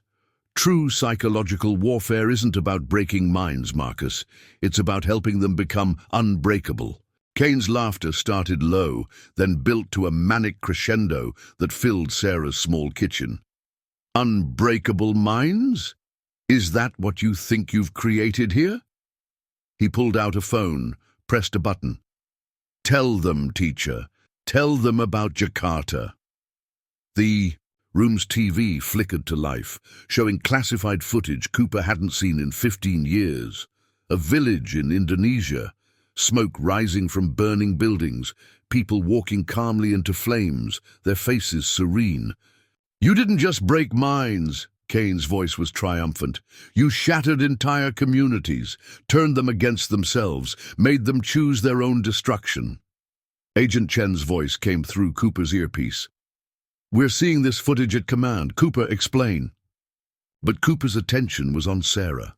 True psychological warfare isn't about breaking minds, Marcus. It's about helping them become unbreakable. Kane's laughter started low, then built to a manic crescendo that filled Sarah's small kitchen. Unbreakable minds? Is that what you think you've created here? He pulled out a phone, pressed a button. Tell them, teacher. Tell them about Jakarta. The room's TV flickered to life, showing classified footage Cooper hadn't seen in 15 years. A village in Indonesia. Smoke rising from burning buildings, people walking calmly into flames, their faces serene. You didn't just break minds, Kane's voice was triumphant. You shattered entire communities, turned them against themselves, made them choose their own destruction. Agent Chen's voice came through Cooper's earpiece. We're seeing this footage at command. Cooper, explain. But Cooper's attention was on Sarah.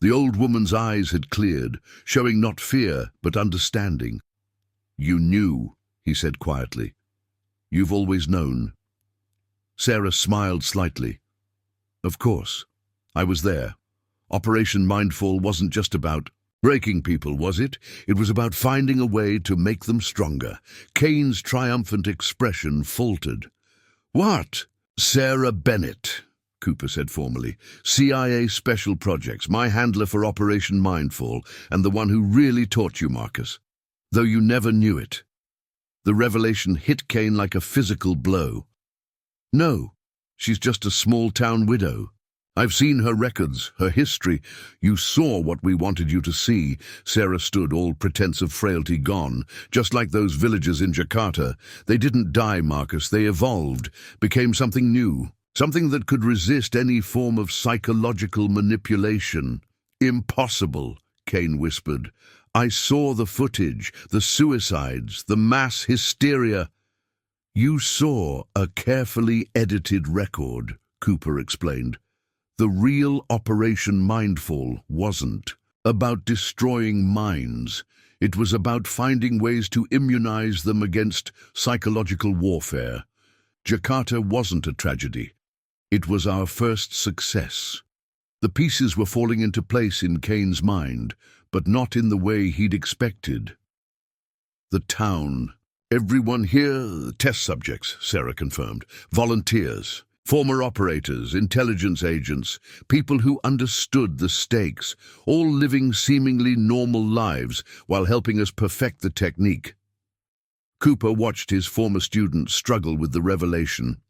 The old woman's eyes had cleared, showing not fear, but understanding. You knew, he said quietly. You've always known. Sarah smiled slightly. Of course. I was there. Operation Mindfall wasn't just about breaking people, was it? It was about finding a way to make them stronger. Kane's triumphant expression faltered. What? Sarah Bennett. Cooper said formally. CIA Special Projects, my handler for Operation Mindfall, and the one who really taught you, Marcus. Though you never knew it. The revelation hit Kane like a physical blow. No, she's just a small-town widow. I've seen her records, her history. You saw what we wanted you to see. Sarah stood, all pretense of frailty gone, just like those villagers in Jakarta. They didn't die, Marcus. They evolved, became something new, something that could resist any form of psychological manipulation. Impossible, Kane whispered. I saw the footage, the suicides, the mass hysteria. You saw a carefully edited record, Cooper explained. The real Operation Mindfall wasn't about destroying minds. It was about finding ways to immunize them against psychological warfare. Jakarta wasn't a tragedy. It was our first success. The pieces were falling into place in Kane's mind, but not in the way he'd expected. The town. Everyone here, test subjects, Sarah confirmed. Volunteers. Former operators, intelligence agents, people who understood the stakes, all living seemingly normal lives while helping us perfect the technique. Cooper watched his former student struggle with the revelation.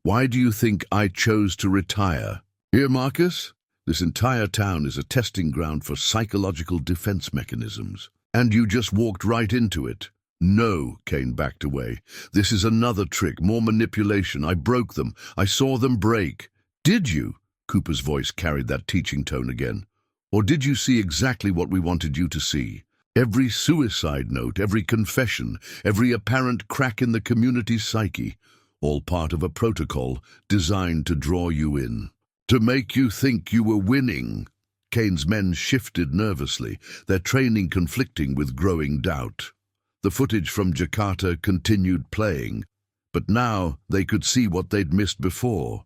Why do you think I chose to retire? Here, Marcus, this entire town is a testing ground for psychological defense mechanisms. And you just walked right into it. No, Kane backed away. This is another trick, more manipulation. I broke them. I saw them break. Did you? Cooper's voice carried that teaching tone again. Or did you see exactly what we wanted you to see? Every suicide note, every confession, every apparent crack in the community's psyche, all part of a protocol designed to draw you in. To make you think you were winning. Kane's men shifted nervously, their training conflicting with growing doubt. The footage from Jakarta continued playing, but now they could see what they'd missed before.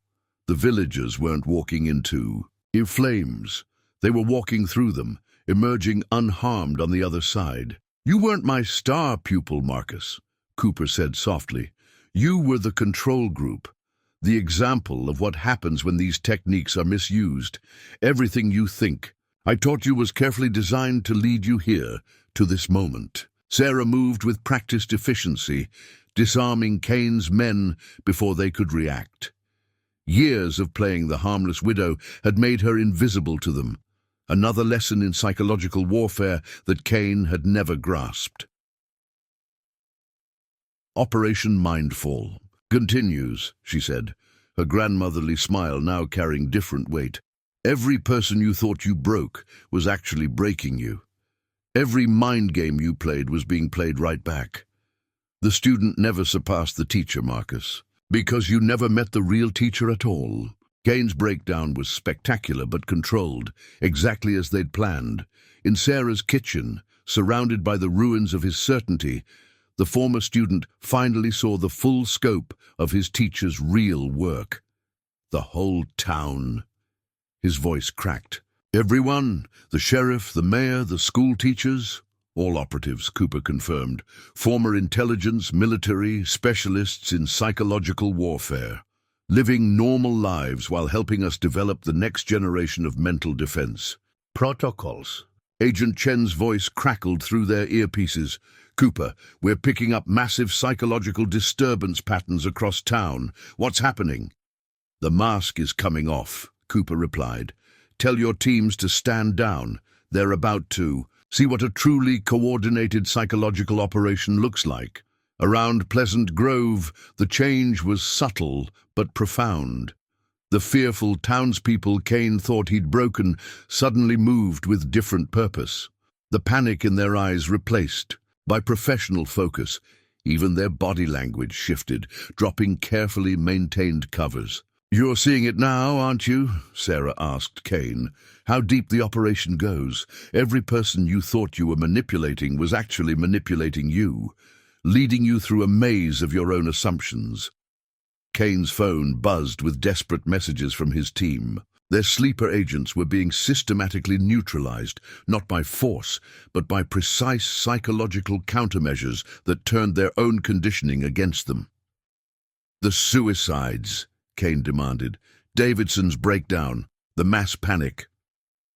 The villagers weren't walking into flames. They were walking through them, emerging unharmed on the other side. You weren't my star pupil, Marcus, Cooper said softly. You were the control group, the example of what happens when these techniques are misused. Everything you think, I taught you, was carefully designed to lead you here, to this moment. Sarah moved with practiced efficiency, disarming Kane's men before they could react. Years of playing the harmless widow had made her invisible to them, another lesson in psychological warfare that Kane had never grasped. Operation Mindfall continues, she said, her grandmotherly smile now carrying different weight. Every person you thought you broke was actually breaking you. Every mind game you played was being played right back. The student never surpassed the teacher, Marcus, because you never met the real teacher at all. Kane's breakdown was spectacular but controlled, exactly as they'd planned. In Sarah's kitchen, surrounded by the ruins of his certainty, the former student finally saw the full scope of his teacher's real work. The whole town. His voice cracked. Everyone, the sheriff, the mayor, the school teachers, all operatives, Cooper confirmed, former intelligence, military, specialists in psychological warfare, living normal lives while helping us develop the next generation of mental defense. Protocols. Agent Chen's voice crackled through their earpieces. Cooper, we're picking up massive psychological disturbance patterns across town. What's happening? The mask is coming off, Cooper replied. Tell your teams to stand down. They're about to. See what a truly coordinated psychological operation looks like. Around Pleasant Grove, the change was subtle but profound. The fearful townspeople Kane thought he'd broken suddenly moved with different purpose. The panic in their eyes replaced by professional focus. Even their body language shifted, dropping carefully maintained covers. You're seeing it now, aren't you? Sarah asked Kane. How deep the operation goes. Every person you thought you were manipulating was actually manipulating you, leading you through a maze of your own assumptions. Kane's phone buzzed with desperate messages from his team. Their sleeper agents were being systematically neutralized, not by force, but by precise psychological countermeasures that turned their own conditioning against them. The suicides, Kane demanded. Davidson's breakdown, the mass panic.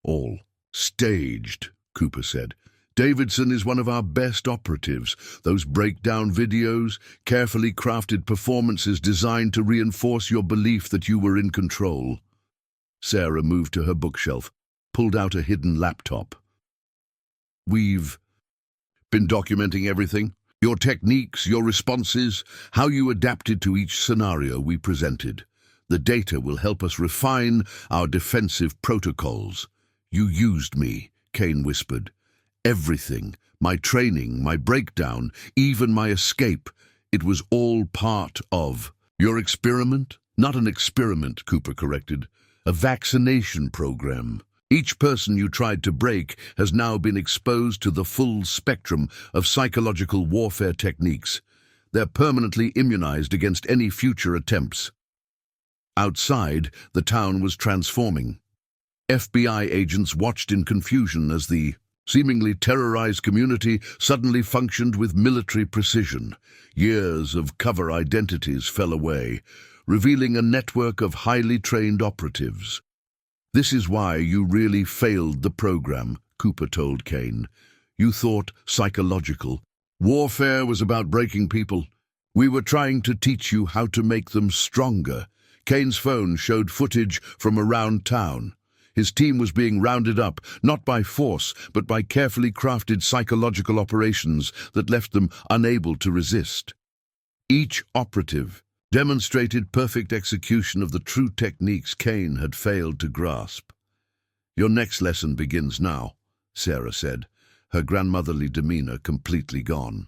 All staged, Cooper said. Davidson is one of our best operatives. Those breakdown videos, carefully crafted performances designed to reinforce your belief that you were in control. Sarah moved to her bookshelf, pulled out a hidden laptop. We've been documenting everything. Your techniques, your responses, how you adapted to each scenario we presented. The data will help us refine our defensive protocols. You used me, Kane whispered. Everything, my training, my breakdown, even my escape, it was all part of your experiment? Not an experiment, Cooper corrected. A vaccination program. Each person you tried to break has now been exposed to the full spectrum of psychological warfare techniques. They're permanently immunized against any future attempts. Outside, the town was transforming. FBI agents watched in confusion as the seemingly terrorized community suddenly functioned with military precision. Years of cover identities fell away, revealing a network of highly trained operatives. This is why you really failed the program, Cooper told Kane. You thought psychological. Warfare was about breaking people. We were trying to teach you how to make them stronger. Kane's phone showed footage from around town. His team was being rounded up, not by force, but by carefully crafted psychological operations that left them unable to resist. Each operative demonstrated perfect execution of the true techniques Kane had failed to grasp. Your next lesson begins now, Sarah said, her grandmotherly demeanor completely gone.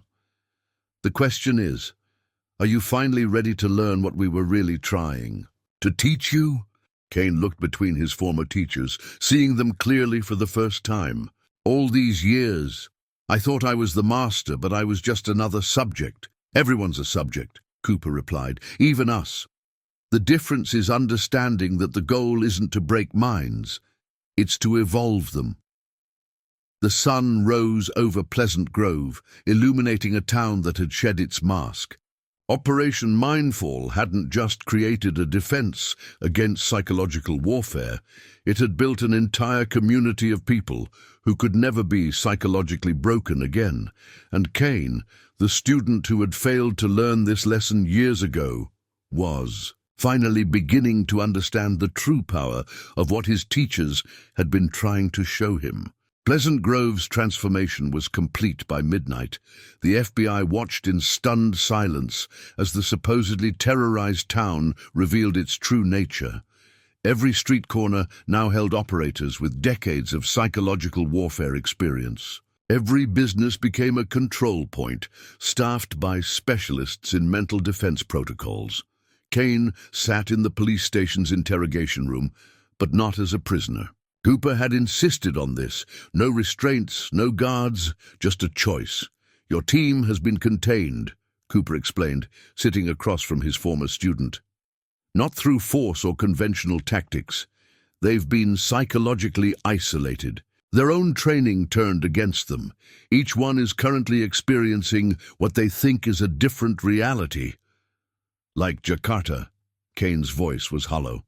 The question is, are you finally ready to learn what we were really trying to teach you? Kane looked between his former teachers, seeing them clearly for the first time. All these years, I thought I was the master, but I was just another subject. Everyone's a subject, Cooper replied, even us. The difference is understanding that the goal isn't to break minds, it's to evolve them. The sun rose over Pleasant Grove, illuminating a town that had shed its mask. Operation Mindfall hadn't just created a defense against psychological warfare, it had built an entire community of people who could never be psychologically broken again. And Kane, the student who had failed to learn this lesson years ago, was finally beginning to understand the true power of what his teachers had been trying to show him. Pleasant Grove's transformation was complete by midnight. The FBI watched in stunned silence as the supposedly terrorized town revealed its true nature. Every street corner now held operators with decades of psychological warfare experience. Every business became a control point, staffed by specialists in mental defense protocols. Kane sat in the police station's interrogation room, but not as a prisoner. Cooper had insisted on this. No restraints, no guards, just a choice. Your team has been contained, Cooper explained, sitting across from his former student. Not through force or conventional tactics. They've been psychologically isolated. Their own training turned against them. Each one is currently experiencing what they think is a different reality. Like Jakarta, Kane's voice was hollow.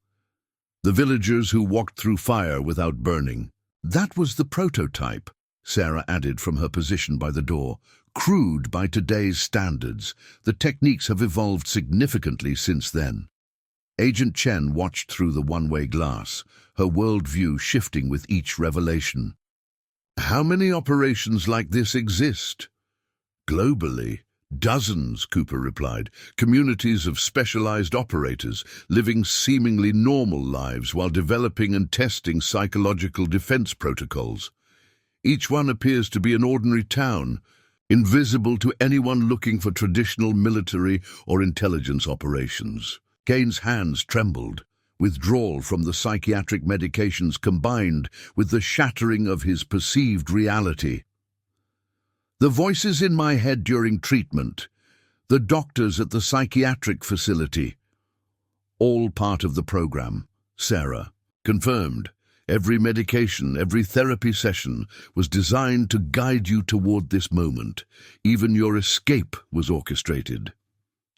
The villagers who walked through fire without burning. That was the prototype, Sarah added from her position by the door. Crude by today's standards, the techniques have evolved significantly since then. Agent Chen watched through the one-way glass, her worldview shifting with each revelation. How many operations like this exist? Globally, dozens, Cooper replied. Communities of specialized operators living seemingly normal lives while developing and testing psychological defense protocols. Each one appears to be an ordinary town, invisible to anyone looking for traditional military or intelligence operations. Kane's hands trembled. Withdrawal from the psychiatric medications combined with the shattering of his perceived reality. The voices in my head during treatment, the doctors at the psychiatric facility, all part of the program, Sarah confirmed. Every medication, every therapy session was designed to guide you toward this moment. Even your escape was orchestrated.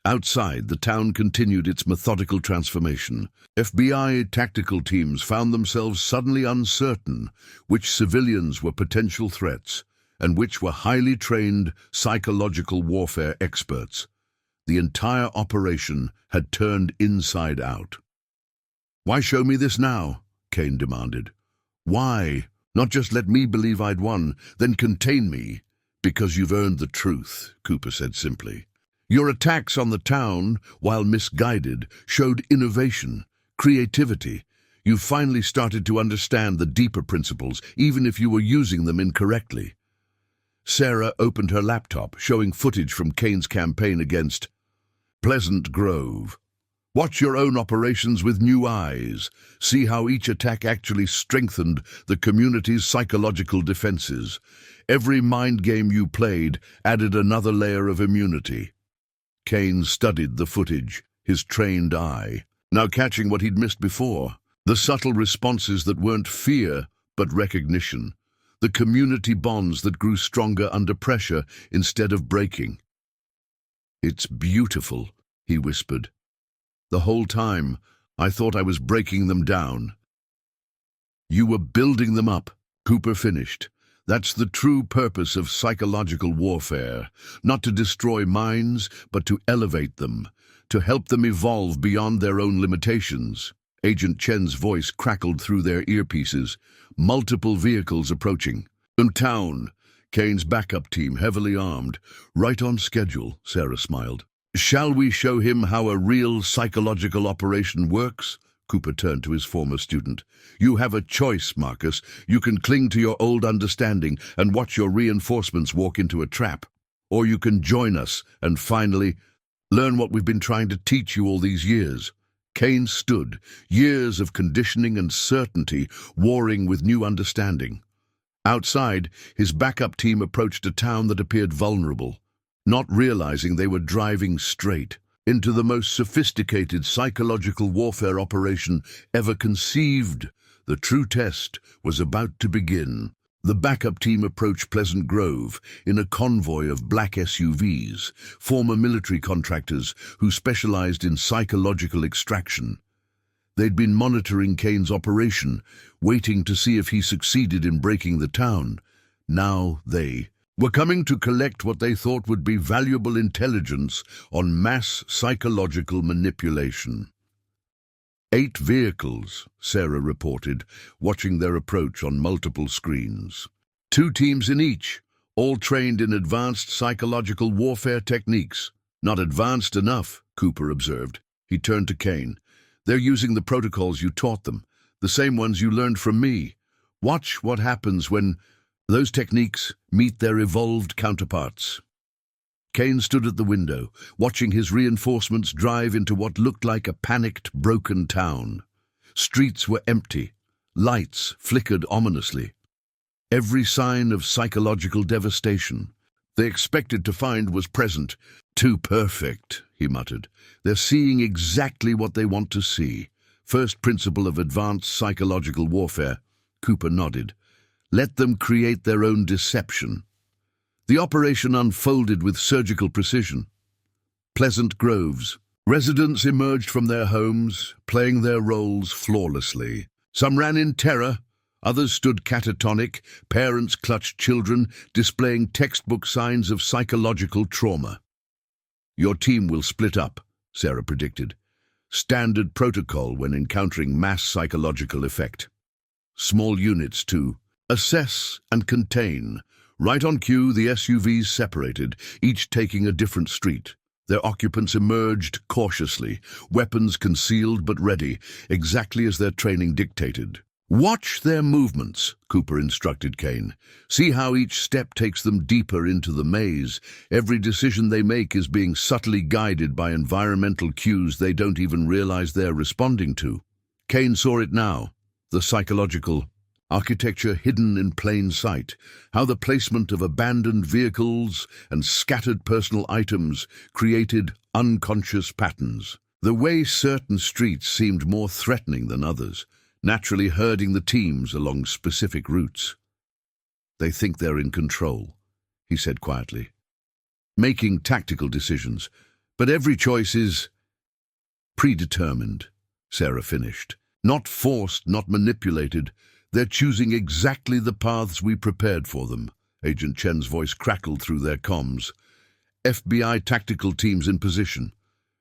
Outside, the town continued its methodical transformation. FBI tactical teams found themselves suddenly uncertain which civilians were potential threats and which were highly trained psychological warfare experts. The entire operation had turned inside out. "Why show me this now?" Kane demanded. "Why? Not just let me believe I'd won, then contain me." "Because you've earned the truth," Cooper said simply. "Your attacks on the town, while misguided, showed innovation, creativity. You finally started to understand the deeper principles, even if you were using them incorrectly." Sarah opened her laptop, showing footage from Kane's campaign against Pleasant Grove. "Watch your own operations with new eyes. See how each attack actually strengthened the community's psychological defenses. Every mind game you played added another layer of immunity." Kane studied the footage, his trained eye, now catching what he'd missed before. The subtle responses that weren't fear, but recognition. The community bonds that grew stronger under pressure instead of breaking. "It's beautiful," he whispered. "The whole time, I thought I was breaking them down." "You were building them up," Cooper finished. "That's the true purpose of psychological warfare, not to destroy minds, but to elevate them, to help them evolve beyond their own limitations." Agent Chen's voice crackled through their earpieces. Multiple vehicles approaching. From town, Kane's backup team heavily armed. "Right on schedule," Sarah smiled. "Shall we show him how a real psychological operation works?" Cooper turned to his former student. "You have a choice, Marcus. You can cling to your old understanding and watch your reinforcements walk into a trap. Or you can join us and finally learn what we've been trying to teach you all these years." Kane stood, years of conditioning and certainty warring with new understanding. Outside, his backup team approached a town that appeared vulnerable, not realizing they were driving straight into the most sophisticated psychological warfare operation ever conceived. The true test was about to begin. The backup team approached Pleasant Grove in a convoy of black SUVs, former military contractors who specialized in psychological extraction. They'd been monitoring Kane's operation, waiting to see if he succeeded in breaking the town. Now they were coming to collect what they thought would be valuable intelligence on mass psychological manipulation. 8 vehicles, Sarah reported, watching their approach on multiple screens. 2 teams in each, all trained in advanced psychological warfare techniques. "Not advanced enough," Cooper observed. He turned to Kane. "They're using the protocols you taught them, the same ones you learned from me. Watch what happens when those techniques meet their evolved counterparts." Kane stood at the window, watching his reinforcements drive into what looked like a panicked, broken town. Streets were empty. Lights flickered ominously. Every sign of psychological devastation they expected to find was present. "Too perfect," he muttered. "They're seeing exactly what they want to see. First principle of advanced psychological warfare." Cooper nodded. "Let them create their own deception." The operation unfolded with surgical precision. Pleasant Groves. Residents emerged from their homes, playing their roles flawlessly. Some ran in terror, others stood catatonic, parents clutched children, displaying textbook signs of psychological trauma. "Your team will split up," Sarah predicted. "Standard protocol when encountering mass psychological effect. Small units to assess and contain." Right on cue, the SUVs separated, each taking a different street. Their occupants emerged cautiously, weapons concealed but ready, exactly as their training dictated. "Watch their movements," Cooper instructed Kane. "See how each step takes them deeper into the maze. Every decision they make is being subtly guided by environmental cues they don't even realize they're responding to." Kane saw it now, the psychological architecture hidden in plain sight, how the placement of abandoned vehicles and scattered personal items created unconscious patterns. The way certain streets seemed more threatening than others, naturally herding the teams along specific routes. "They think they're in control," he said quietly. "Making tactical decisions, But every choice is predetermined, Sarah finished. Not forced, not manipulated. They're choosing exactly the paths we prepared for them. Agent Chen's voice crackled through their comms. FBI tactical teams in position.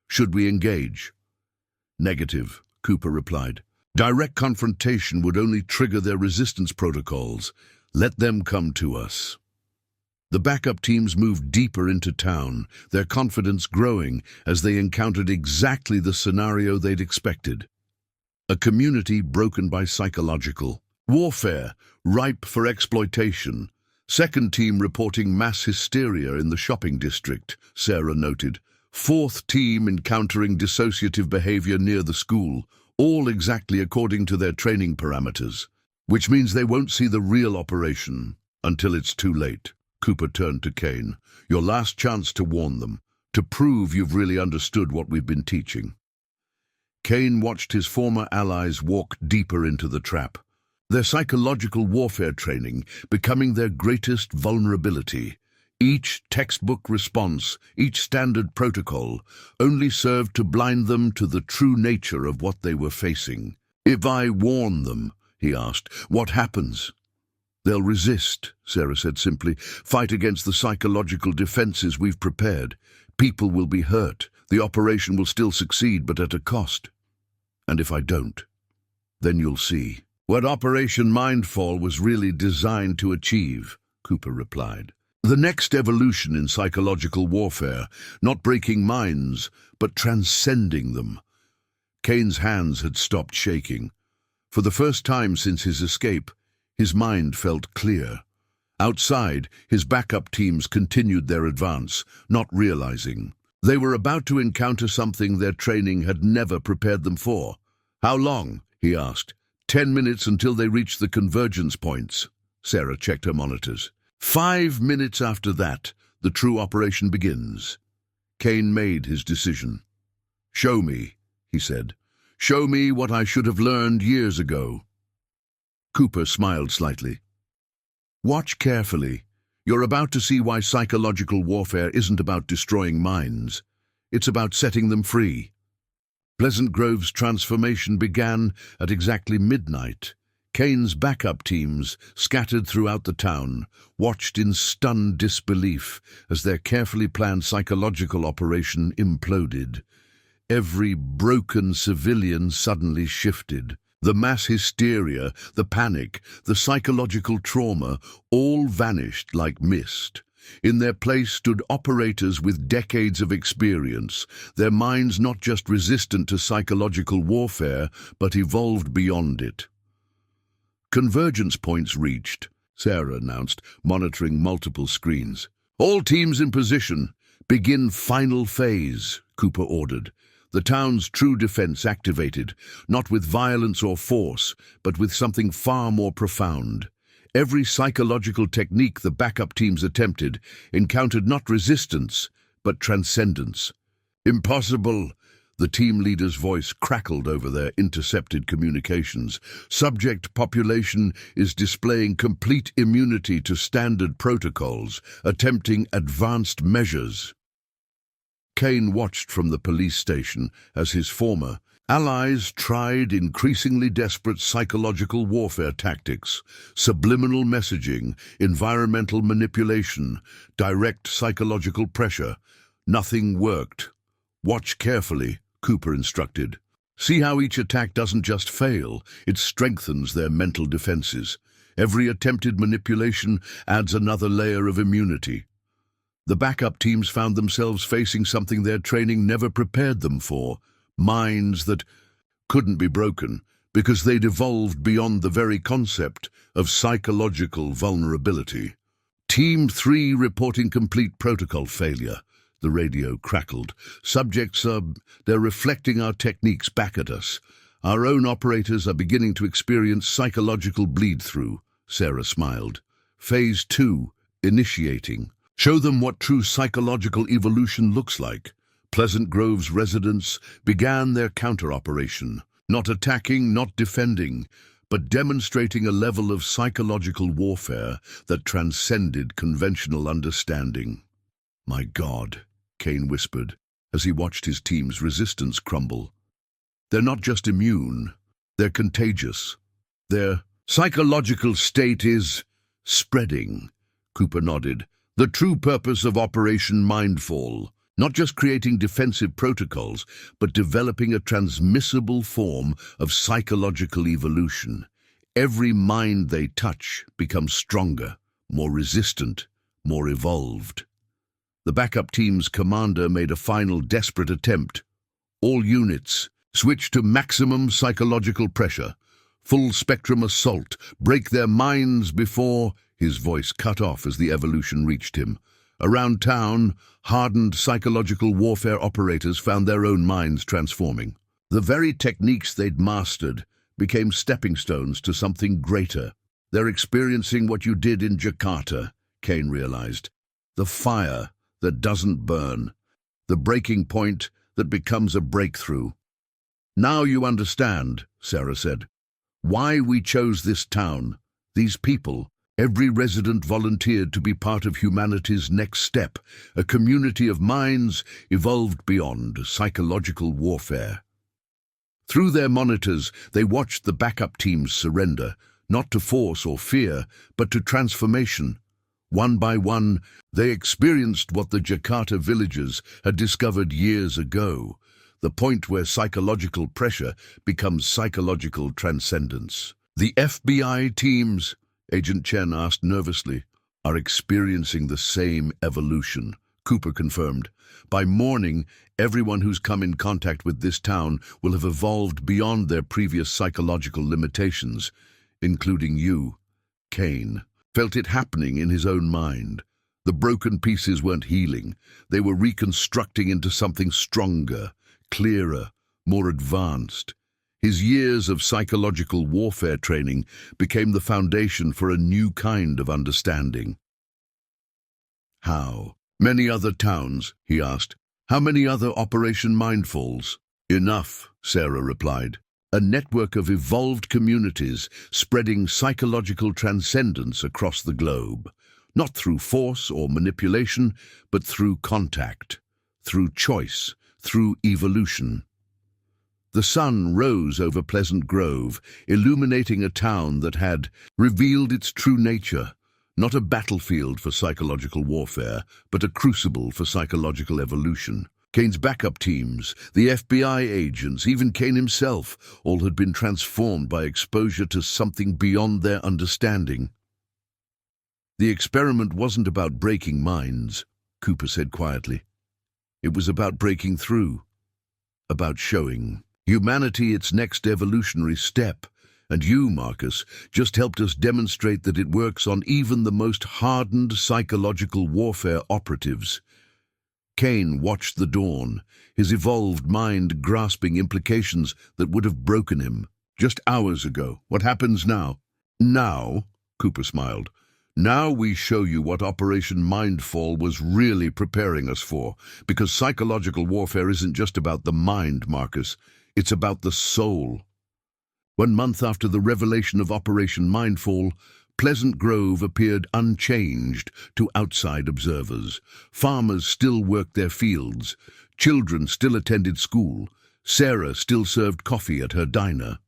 Should we engage? Negative, Cooper replied. Direct confrontation would only trigger their resistance protocols. Let them come to us. The backup teams moved deeper into town, their confidence growing as they encountered exactly the scenario they'd expected. A community broken by psychological warfare, ripe for exploitation. Second team reporting mass hysteria in the shopping district, Sarah noted. Fourth team encountering dissociative behavior near the school, all exactly according to their training parameters. Which means they won't see the real operation until it's too late. Cooper turned to Kane. Your last chance to warn them, to prove you've really understood what we've been teaching. Kane watched his former allies walk deeper into the trap, their psychological warfare training becoming their greatest vulnerability. Each textbook response, each standard protocol, only served to blind them to the true nature of what they were facing. If I warn them, he asked, what happens? They'll resist, Sarah said simply, fight against the psychological defenses we've prepared. People will be hurt. The operation will still succeed, but at a cost. And if I don't, then you'll see what Operation Mindfall was really designed to achieve, Cooper replied. The next evolution in psychological warfare, not breaking minds, but transcending them. Kane's hands had stopped shaking. For the first time since his escape, his mind felt clear. Outside, his backup teams continued their advance, not realizing they were about to encounter something their training had never prepared them for. How long? He asked. 10 minutes until they reached the convergence points. Sarah checked her monitors. 5 minutes after that, the true operation begins. Kane made his decision. Show me, he said. Show me what I should have learned years ago. Cooper smiled slightly. Watch carefully. You're about to see why psychological warfare isn't about destroying minds. It's about setting them free. Pleasant Grove's transformation began at exactly midnight. Kane's backup teams, scattered throughout the town, watched in stunned disbelief as their carefully planned psychological operation imploded. Every broken civilian suddenly shifted. The mass hysteria, the panic, the psychological trauma, all vanished like mist. In their place stood operators with decades of experience, their minds not just resistant to psychological warfare, but evolved beyond it. Convergence points reached, Sarah announced, monitoring multiple screens. All teams in position. Begin final phase, Cooper ordered. The town's true defense activated, not with violence or force, but with something far more profound. Every psychological technique the backup teams attempted encountered not resistance, but transcendence. Impossible! The team leader's voice crackled over their intercepted communications. Subject population is displaying complete immunity to standard protocols, attempting advanced measures. Kane watched from the police station as his former allies tried increasingly desperate psychological warfare tactics, subliminal messaging, environmental manipulation, direct psychological pressure. Nothing worked. Watch carefully, Cooper instructed. See how each attack doesn't just fail, it strengthens their mental defenses. Every attempted manipulation adds another layer of immunity. The backup teams found themselves facing something their training never prepared them for, minds that couldn't be broken because they'd evolved beyond the very concept of psychological vulnerability. Team 3 reporting complete protocol failure. The radio crackled. Subjects they're reflecting our techniques back at us. Our own operators are beginning to experience psychological bleed-through. Sarah smiled. Phase 2, initiating. Show them what true psychological evolution looks like. Pleasant Grove's residents began their counter-operation, not attacking, not defending, but demonstrating a level of psychological warfare that transcended conventional understanding. My God, Kane whispered, as he watched his team's resistance crumble. They're not just immune, they're contagious. Their psychological state is spreading. Cooper nodded. The true purpose of Operation Mindfall, not just creating defensive protocols, but developing a transmissible form of psychological evolution. Every mind they touch becomes stronger, more resistant, more evolved. The backup team's commander made a final desperate attempt. All units, switch to maximum psychological pressure. Full-spectrum assault. Break their minds before... His voice cut off as the evolution reached him. Around town, hardened psychological warfare operators found their own minds transforming. The very techniques they'd mastered became stepping stones to something greater. They're experiencing what you did in Jakarta, Kane realized. The fire that doesn't burn. The breaking point that becomes a breakthrough. Now you understand, Sarah said, why we chose this town, these people. Every resident volunteered to be part of humanity's next step, a community of minds evolved beyond psychological warfare. Through their monitors, they watched the backup teams surrender, not to force or fear, but to transformation. One by one, they experienced what the Jakarta villagers had discovered years ago, the point where psychological pressure becomes psychological transcendence. The FBI teams, Agent Chen asked nervously, are experiencing the same evolution, Cooper confirmed. By morning, everyone who's come in contact with this town will have evolved beyond their previous psychological limitations, including you. Kane felt it happening in his own mind. The broken pieces weren't healing. They were reconstructing into something stronger, clearer, more advanced. His years of psychological warfare training became the foundation for a new kind of understanding. How? Many other towns, he asked. How many other Operation Mindfalls? Enough, Sarah replied. A network of evolved communities spreading psychological transcendence across the globe. Not through force or manipulation, but through contact, through choice, through evolution. The sun rose over Pleasant Grove, illuminating a town that had revealed its true nature, not a battlefield for psychological warfare, but a crucible for psychological evolution. Kane's backup teams, the FBI agents, even Kane himself, all had been transformed by exposure to something beyond their understanding. The experiment wasn't about breaking minds, Cooper said quietly. It was about breaking through, about showing humanity its next evolutionary step, and you, Marcus, just helped us demonstrate that it works on even the most hardened psychological warfare operatives. Kane watched the dawn, his evolved mind grasping implications that would have broken him just hours ago. What happens now? Now, Cooper smiled. Now we show you what Operation Mindfall was really preparing us for, because psychological warfare isn't just about the mind, Marcus. It's about the soul. 1 month after the revelation of Operation Mindfall, Pleasant Grove appeared unchanged to outside observers. Farmers still worked their fields. Children still attended school. Sarah still served coffee at her diner.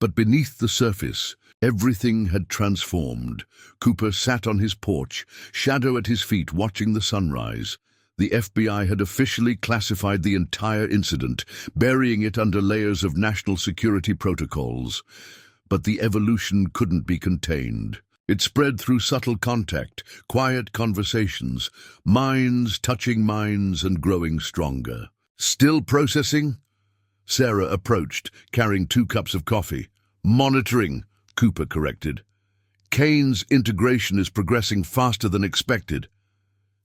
But beneath the surface, everything had transformed. Cooper sat on his porch, shadow at his feet, watching the sunrise. The FBI had officially classified the entire incident, burying it under layers of national security protocols. But the evolution couldn't be contained. It spread through subtle contact, quiet conversations, minds touching minds and growing stronger. Still processing? Sarah approached, carrying 2 cups of coffee. Monitoring, Cooper corrected. Kane's integration is progressing faster than expected.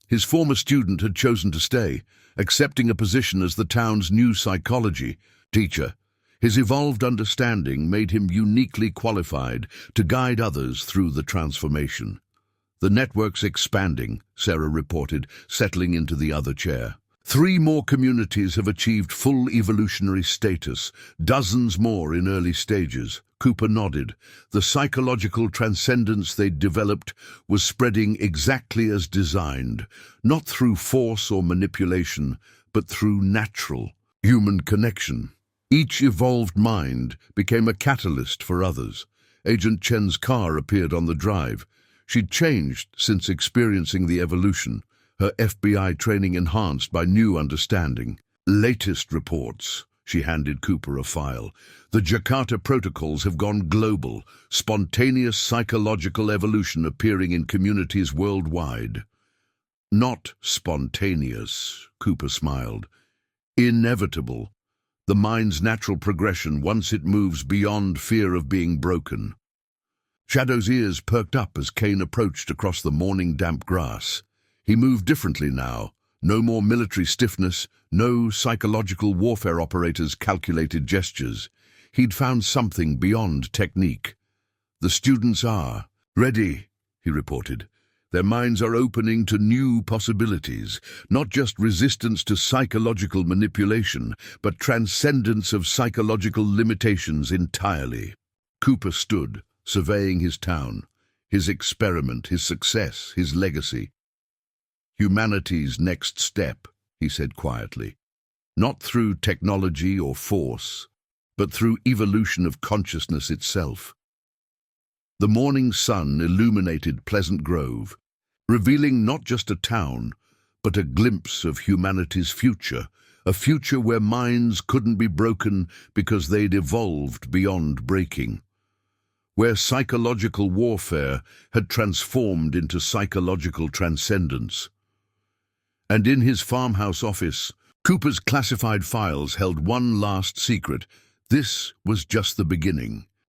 His former student had chosen to stay, accepting a position as the town's new psychology teacher. His evolved understanding made him uniquely qualified to guide others through the transformation. The network's expanding, Sarah reported, settling into the other chair. 3 more communities have achieved full evolutionary status, dozens more in early stages. Cooper nodded. The psychological transcendence they'd developed was spreading exactly as designed, not through force or manipulation, but through natural, human connection. Each evolved mind became a catalyst for others. Agent Chen's car appeared on the drive. She'd changed since experiencing the evolution, her FBI training enhanced by new understanding. Latest reports. She handed Cooper a file. The Jakarta protocols have gone global, spontaneous psychological evolution appearing in communities worldwide. Not spontaneous, Cooper smiled. Inevitable. The mind's natural progression once it moves beyond fear of being broken. Shadow's ears perked up as Kane approached across the morning damp grass. He moved differently now. No more military stiffness, no psychological warfare operators' calculated gestures. He'd found something beyond technique. The students are ready, he reported. Their minds are opening to new possibilities, not just resistance to psychological manipulation, but transcendence of psychological limitations entirely. Cooper stood, surveying his town, his experiment, his success, his legacy. Humanity's next step, he said quietly. Not through technology or force, but through evolution of consciousness itself. The morning sun illuminated Pleasant Grove, revealing not just a town, but a glimpse of humanity's future, a future where minds couldn't be broken because they'd evolved beyond breaking, where psychological warfare had transformed into psychological transcendence. And in his farmhouse office, Cooper's classified files held one last secret. This was just the beginning.